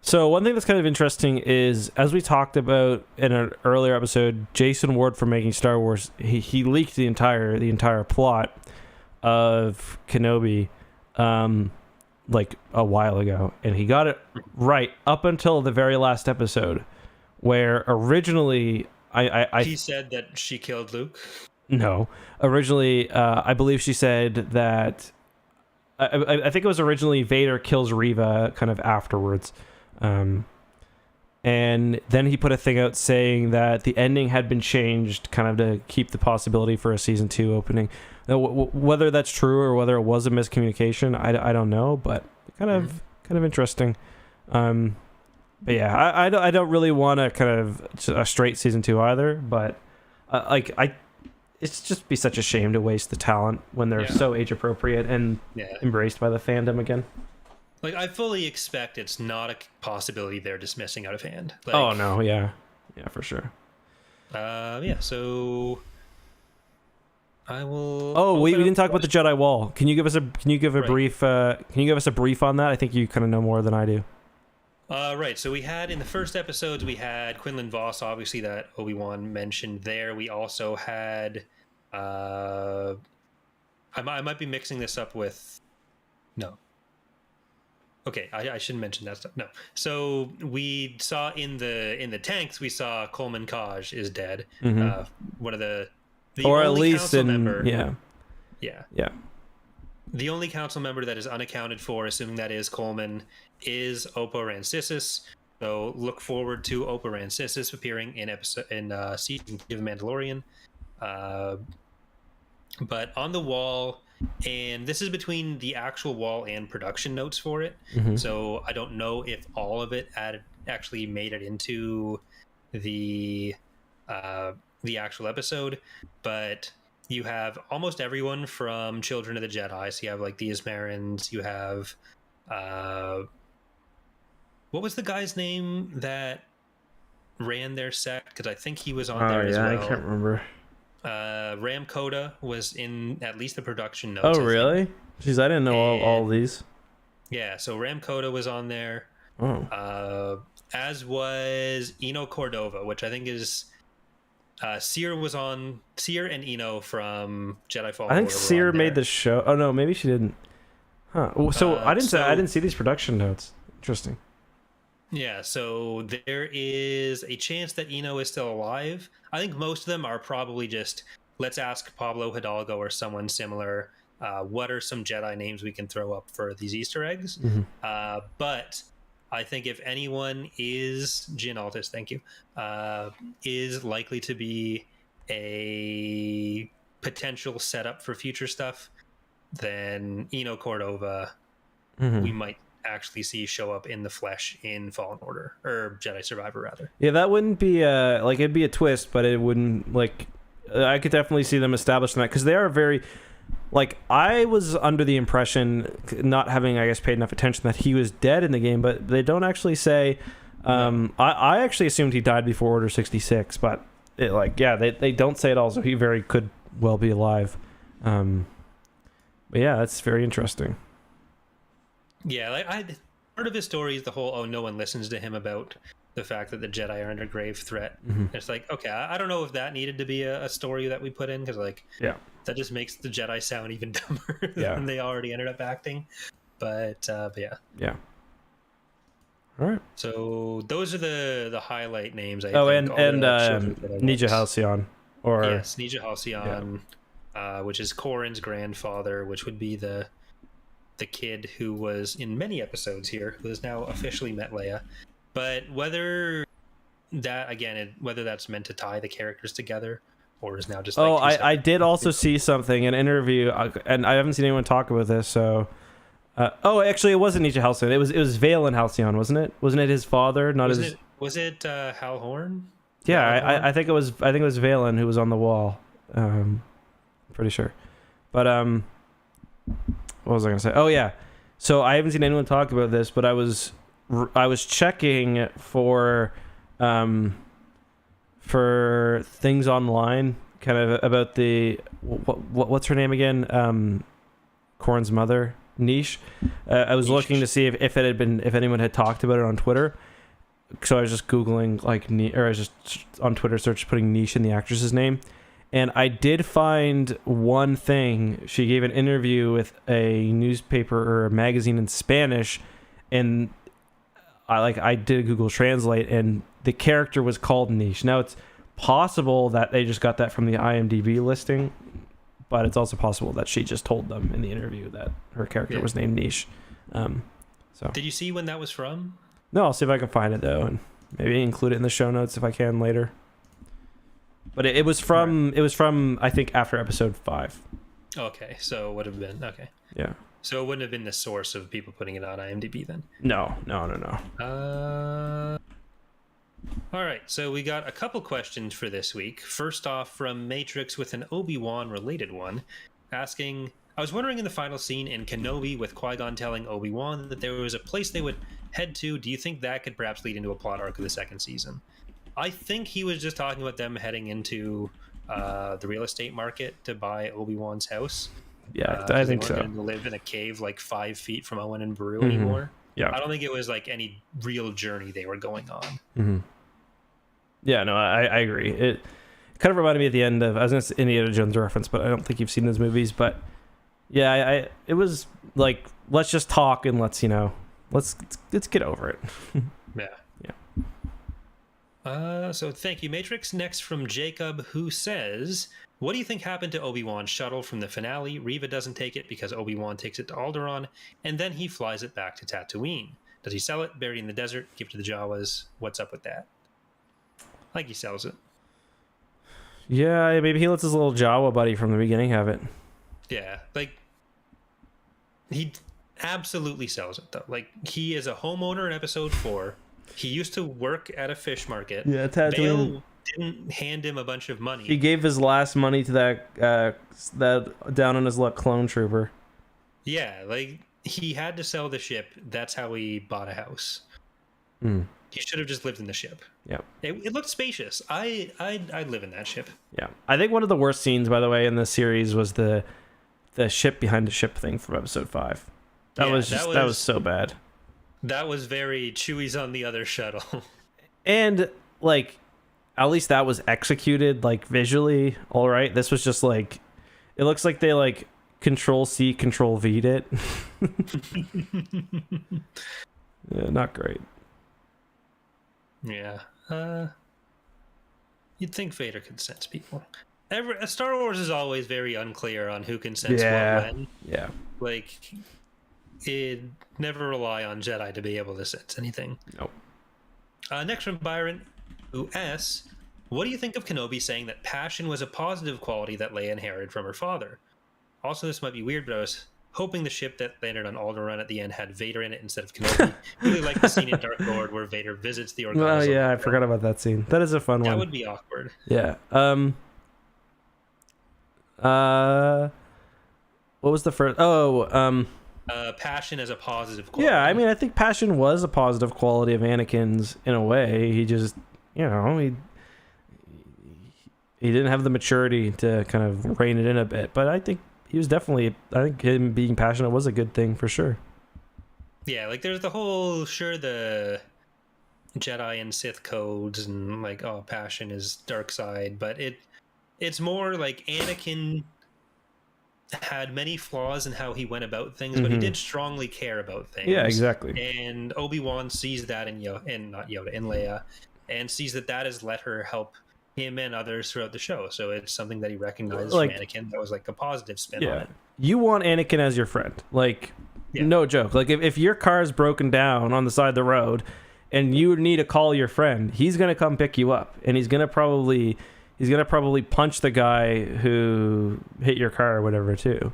So one thing that's kind of interesting is, as we talked about in an earlier episode, Jason Ward from Making Star Wars, he leaked the entire plot of Kenobi, like a while ago, and he got it right up until the very last episode, where originally. He said that she killed Luke? No. Originally, I believe she said that... I think it was originally Vader kills Riva kind of afterwards. And then he put a thing out saying that the ending had been changed kind of to keep the possibility for a Season 2 opening. Now, whether that's true or whether it was a miscommunication, I don't know, but kind of interesting. But yeah, I don't really want to kind of a straight Season 2 either, but it's just be such a shame to waste the talent when they're so age appropriate and embraced by the fandom again. Like, I fully expect it's not a possibility they're dismissing out of hand. Like, oh no, yeah, for sure. So I will. Oh, we didn't talk about the Jedi Wall. Can you give us a brief? Can you give us a brief on that? I think you kind of know more than I do. Right, so we had in the first episodes, we had Quinlan Vos, obviously, that Obi-Wan mentioned there. We also had I might be mixing this up with no. Okay, I shouldn't mention that stuff. No. So we saw in the tanks, we saw Coleman Kaj is dead. One of the or at only least council member. Yeah. The only council member that is unaccounted for, assuming that is Coleman, is Oppo Rancisis. So look forward to Oppo Rancisis appearing in season 3 of Mandalorian. But on the wall, and this is between the actual wall and production notes for it. So I don't know if all of it actually made it into the actual episode, but you have almost everyone from Children of the Jedi. So you have like the Ismarans, you have what was the guy's name that ran their sect? Because I think he was on there as well. I can't remember. Ram Koda was in at least the production notes. Oh, really? Jeez, I didn't know all these. Yeah, so Ram Koda was on there. As was Eno Cordova, which I think is Seer and Eno from Jedi Fallen Order. I think Seer made the show. Oh no, maybe she didn't. Huh. So I didn't see these production notes. Interesting. Yeah, so there is a chance that Eno is still alive. I think most of them are probably just, let's ask Pablo Hidalgo or someone similar, what are some Jedi names we can throw up for these Easter eggs? But I think if anyone is, Jin Altus, thank you, is likely to be a potential setup for future stuff, then Eno Cordova, we might actually see show up in the flesh in Fallen Order, or Jedi Survivor rather. Yeah, that wouldn't be it'd be a twist, but it wouldn't I could definitely see them establishing that, because they are very, like I was under the impression, not having I guess paid enough attention, that he was dead in the game, but they don't actually say. I actually assumed he died before Order 66, but they don't say it all, so he very could well be alive. But yeah, that's very interesting. Yeah, like part of his story is the whole no one listens to him about the fact that the Jedi are under grave threat. It's like, okay, I don't know if that needed to be a story that we put in, because like that just makes the Jedi sound even dumber than they already ended up acting. But yeah. All right. So those are the highlight names. And Nija Halcyon, yes, Nija Halcyon, which is Corrin's grandfather, which would be the kid who was in many episodes here, who has now officially met Leia. But whether that's meant to tie the characters together, or is now just like I did also see something, an interview, and I haven't seen anyone talk about this, so actually it wasn't Nija Halcyon, it was Valen Halcyon, wasn't it his father, was it Hal Horn? I think it was Valen who was on the wall, pretty sure. But what was I gonna say? Oh yeah, so I haven't seen anyone talk about this, but I was checking for things online, kind of about the what's her name again? Corrin's mother, Niche. I was looking to see if anyone had talked about it on Twitter. So I was just googling I was just on Twitter putting Niche in the actress's name, and I did find one thing. She gave an interview with a newspaper or a magazine in Spanish, and I did a Google Translate, and the character was called Niche. Now it's possible that they just got that from the IMDb listing, but it's also possible that she just told them in the interview that her character was named Niche. So did you see when that was from? No, I'll see if I can find it though, and maybe include it in the show notes if I can later. But it was from I think after episode 5. Okay, so it would have been okay. Yeah. So it wouldn't have been the source of people putting it on IMDb then? No. All right, so we got a couple questions for this week. First off, from Matrix with an Obi-Wan related one, asking, I was wondering in the final scene in Kenobi with Qui-Gon telling Obi-Wan that there was a place they would head to, do you think that could perhaps lead into a plot arc of the second season? I think he was just talking about them heading into the real estate market to buy Obi-Wan's house. Yeah, I think so. To live in a cave like 5 feet from Owen and Beru anymore. Yeah, I don't think it was like any real journey they were going on. Yeah, no, I agree. It kind of reminded me at the end of, I was going to say Indiana Jones reference, but I don't think you've seen those movies. But yeah, it was like, let's just talk and let's get over it. Yeah. So thank you, Matrix. Next from Jacob, who says, what do you think happened to Obi-Wan's shuttle from the finale? Reva doesn't take it because Obi-Wan takes it to Alderaan, and then he flies it back to Tatooine. Does he sell it, bury it in the desert, give it to the Jawas? What's up with that? I think he sells it. Yeah, maybe he lets his little Jawa buddy from the beginning have it. Yeah, like, he absolutely sells it, though. Like, he is a homeowner in episode 4. He used to work at a fish market. Yeah, Tatooine didn't hand him a bunch of money. He gave his last money to that down on his luck clone trooper. Yeah, like, he had to sell the ship. That's how he bought a house. He should have just lived in the ship. Yeah, it looked spacious. I'd live in that ship. Yeah, I think one of the worst scenes, by the way, in the series was the ship behind the ship thing from episode 5. That was so bad. That was very Chewie's on the other shuttle. And like, at least that was executed like visually all right. This was just like, it looks like they like Control-C, Control-V'd it. Yeah, not great. Yeah. You'd think Vader could sense people. Star Wars is always very unclear on who can sense what when. Yeah. Like, it never rely on Jedi to be able to sense anything. Nope. Next from Byron, who asks, what do you think of Kenobi saying that passion was a positive quality that Leia inherited from her father? Also, this might be weird, but I was hoping the ship that landed on Alderaan at the end had Vader in it instead of Kenobi. Really like the scene in Dark Lord where Vader visits the Organa. Oh yeah, I forgot about that scene. That is a fun one. That would be awkward. Yeah. What was the first? Passion as a positive quality. Yeah, I mean, I think passion was a positive quality of Anakin's in a way. He just, he didn't have the maturity to kind of rein it in a bit. But I think he was definitely, I think him being passionate was a good thing for sure. Yeah, like there's the whole, the Jedi and Sith codes and like, passion is dark side, but it's more like Anakin had many flaws in how he went about things, but he did strongly care about things. Yeah, exactly. And Obi-Wan sees that in Leia, and sees that has let her help him and others throughout the show. So it's something that he recognized from Anakin that was like a positive spin on it. You want Anakin as your friend. No joke. Like if your car is broken down on the side of the road and you need to call your friend, he's going to come pick you up, and he's going to probably punch the guy who hit your car or whatever too.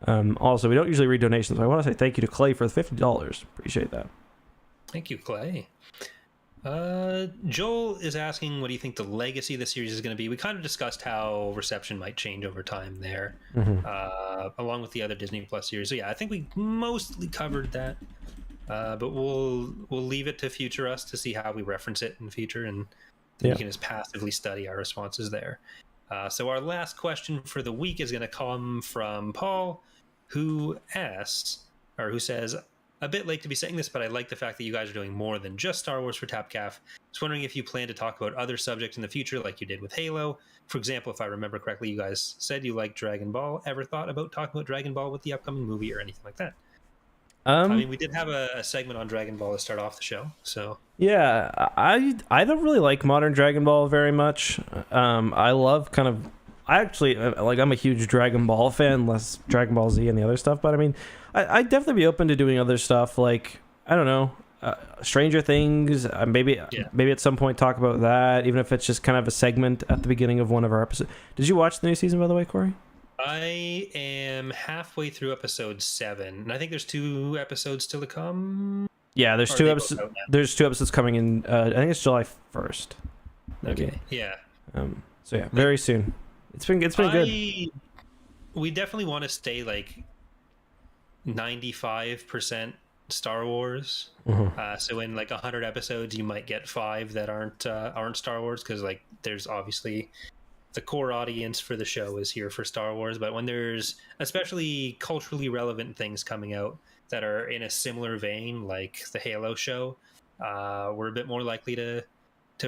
Also, we don't usually read donations. I want to say thank you to Clay for the $50. Appreciate that. Thank you, Clay. Joel is asking, what do you think the legacy of the series is going to be? We kind of discussed how reception might change over time there, along with the other Disney Plus series. So yeah, I think we mostly covered that, but we'll leave it to future us to see how we reference it in future, and you can just passively study our responses there. So our last question for the week is going to come from Paul, who says, a bit late to be saying this, but I like the fact that you guys are doing more than just Star Wars for Tapcaf. Just wondering if you plan to talk about other subjects in the future like you did with Halo. For example, if I remember correctly, you guys said you like Dragon Ball. Ever thought about talking about Dragon Ball with the upcoming movie or anything like that? I mean, we did have a segment on Dragon Ball to start off the show, so... Yeah, I don't really like modern Dragon Ball very much. I love I'm a huge Dragon Ball fan, less Dragon Ball Z and the other stuff, but I mean, I'd definitely be open to doing other stuff, like, I don't know, Stranger Things, maybe at some point talk about that, even if it's just kind of a segment at the beginning of one of our episodes. Did you watch the new season, by the way, Corey? I am halfway through episode 7, and I think there's 2 episodes still to come. Yeah, there's 2 episodes. There's 2 episodes coming in. I think it's July 1st. Okay. Yeah. So yeah, very soon. It's been good. We definitely want to stay like 95% Star Wars. So in like 100 episodes, you might get 5 that aren't Star Wars, because like there's obviously the core audience for the show is here for Star Wars, but when there's especially culturally relevant things coming out that are in a similar vein, like the Halo show, we're a bit more likely to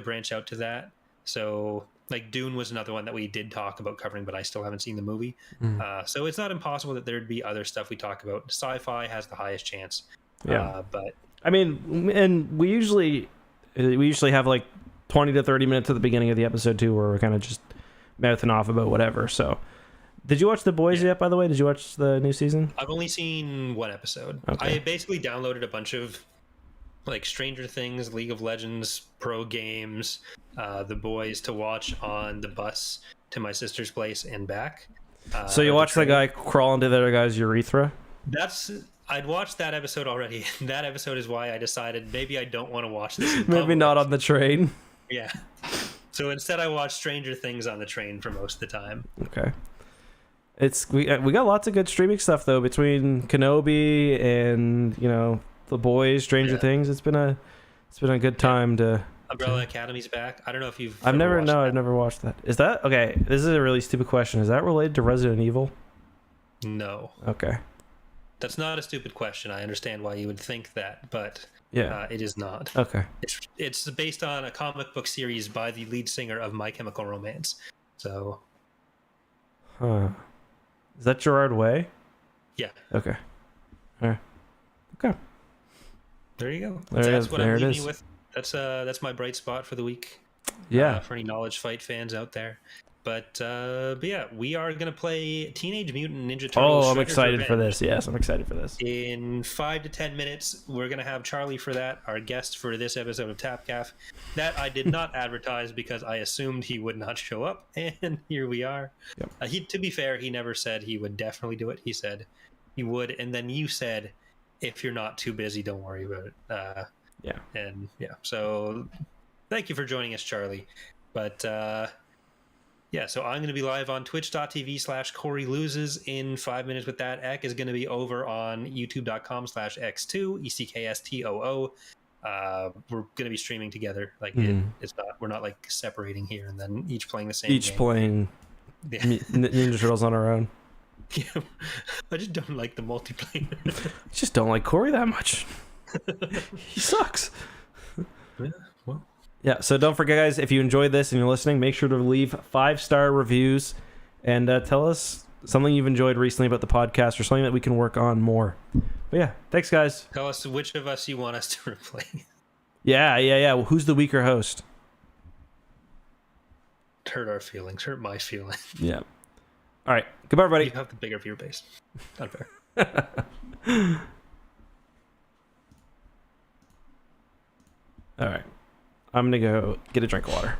branch out to that. So like Dune was another one that we did talk about covering, but I still haven't seen the movie. So it's not impossible that there'd be other stuff we talk about. Sci-fi has the highest chance. But I mean, and we usually have like 20 to 30 minutes at the beginning of the episode too, where we're kind of just mouthing off about whatever. So did you watch The Boys yet, by the way? Did you watch the new season? I've only seen 1 episode. Okay. I basically downloaded a bunch of like Stranger Things, League of Legends, pro games, The Boys to watch on the bus to my sister's place and back. So you watched that guy crawl into the other guy's urethra? I'd watched that episode already. That episode is why I decided maybe I don't want to watch this in Maybe public. not on the train. Yeah. So instead I watched Stranger Things on the train for most of the time. Okay. We got lots of good streaming stuff though, between Kenobi and The Boys, Stranger Things. It's been a good time to. Umbrella Academy's back. I don't know if you've. I've never watched that. Is that okay? This is a really stupid question. Is that related to Resident Evil? No. Okay. That's not a stupid question. I understand why you would think that, but it is not. Okay. It's based on a comic book series by the lead singer of My Chemical Romance. So. Huh. Is that Gerard Way? Yeah. Okay. All right. Okay. There you go. That's what I'm leaving you with. That's my bright spot for the week. Yeah. For any Knowledge Fight fans out there. But yeah, we are going to play Teenage Mutant Ninja Turtles. Oh, I'm excited for this. Yes, I'm excited for this. In 5 to 10 minutes, we're going to have Charlie for that, our guest for this episode of Tapcaf. That I did not advertise because I assumed he would not show up, and here we are. Yep. To be fair, he never said he would definitely do it. He said he would, and then you said, if you're not too busy, don't worry about it. So thank you for joining us, Charlie. But Yeah, so I'm going to be live on twitch.tv/Corey Loses in 5 minutes with that. Ek is going to be over on youtube.com/X2, ECKSTOO. We're going to be streaming together. Like we're not like separating here and then each playing the same each game. Playing Ninja Turtles on our own. Yeah, I just don't like the multiplayer. I just don't like Corey that much. He sucks. Yeah, well. Yeah, so don't forget, guys, if you enjoyed this and you're listening, make sure to leave 5-star reviews and tell us something you've enjoyed recently about the podcast or something that we can work on more. But yeah, thanks, guys. Tell us which of us you want us to replace. Yeah. Well, who's the weaker host? Hurt our feelings. Hurt my feelings. Yeah. All right. Goodbye, everybody. You have the bigger viewer base. Not fair. All right. I'm going to go get a drink of water.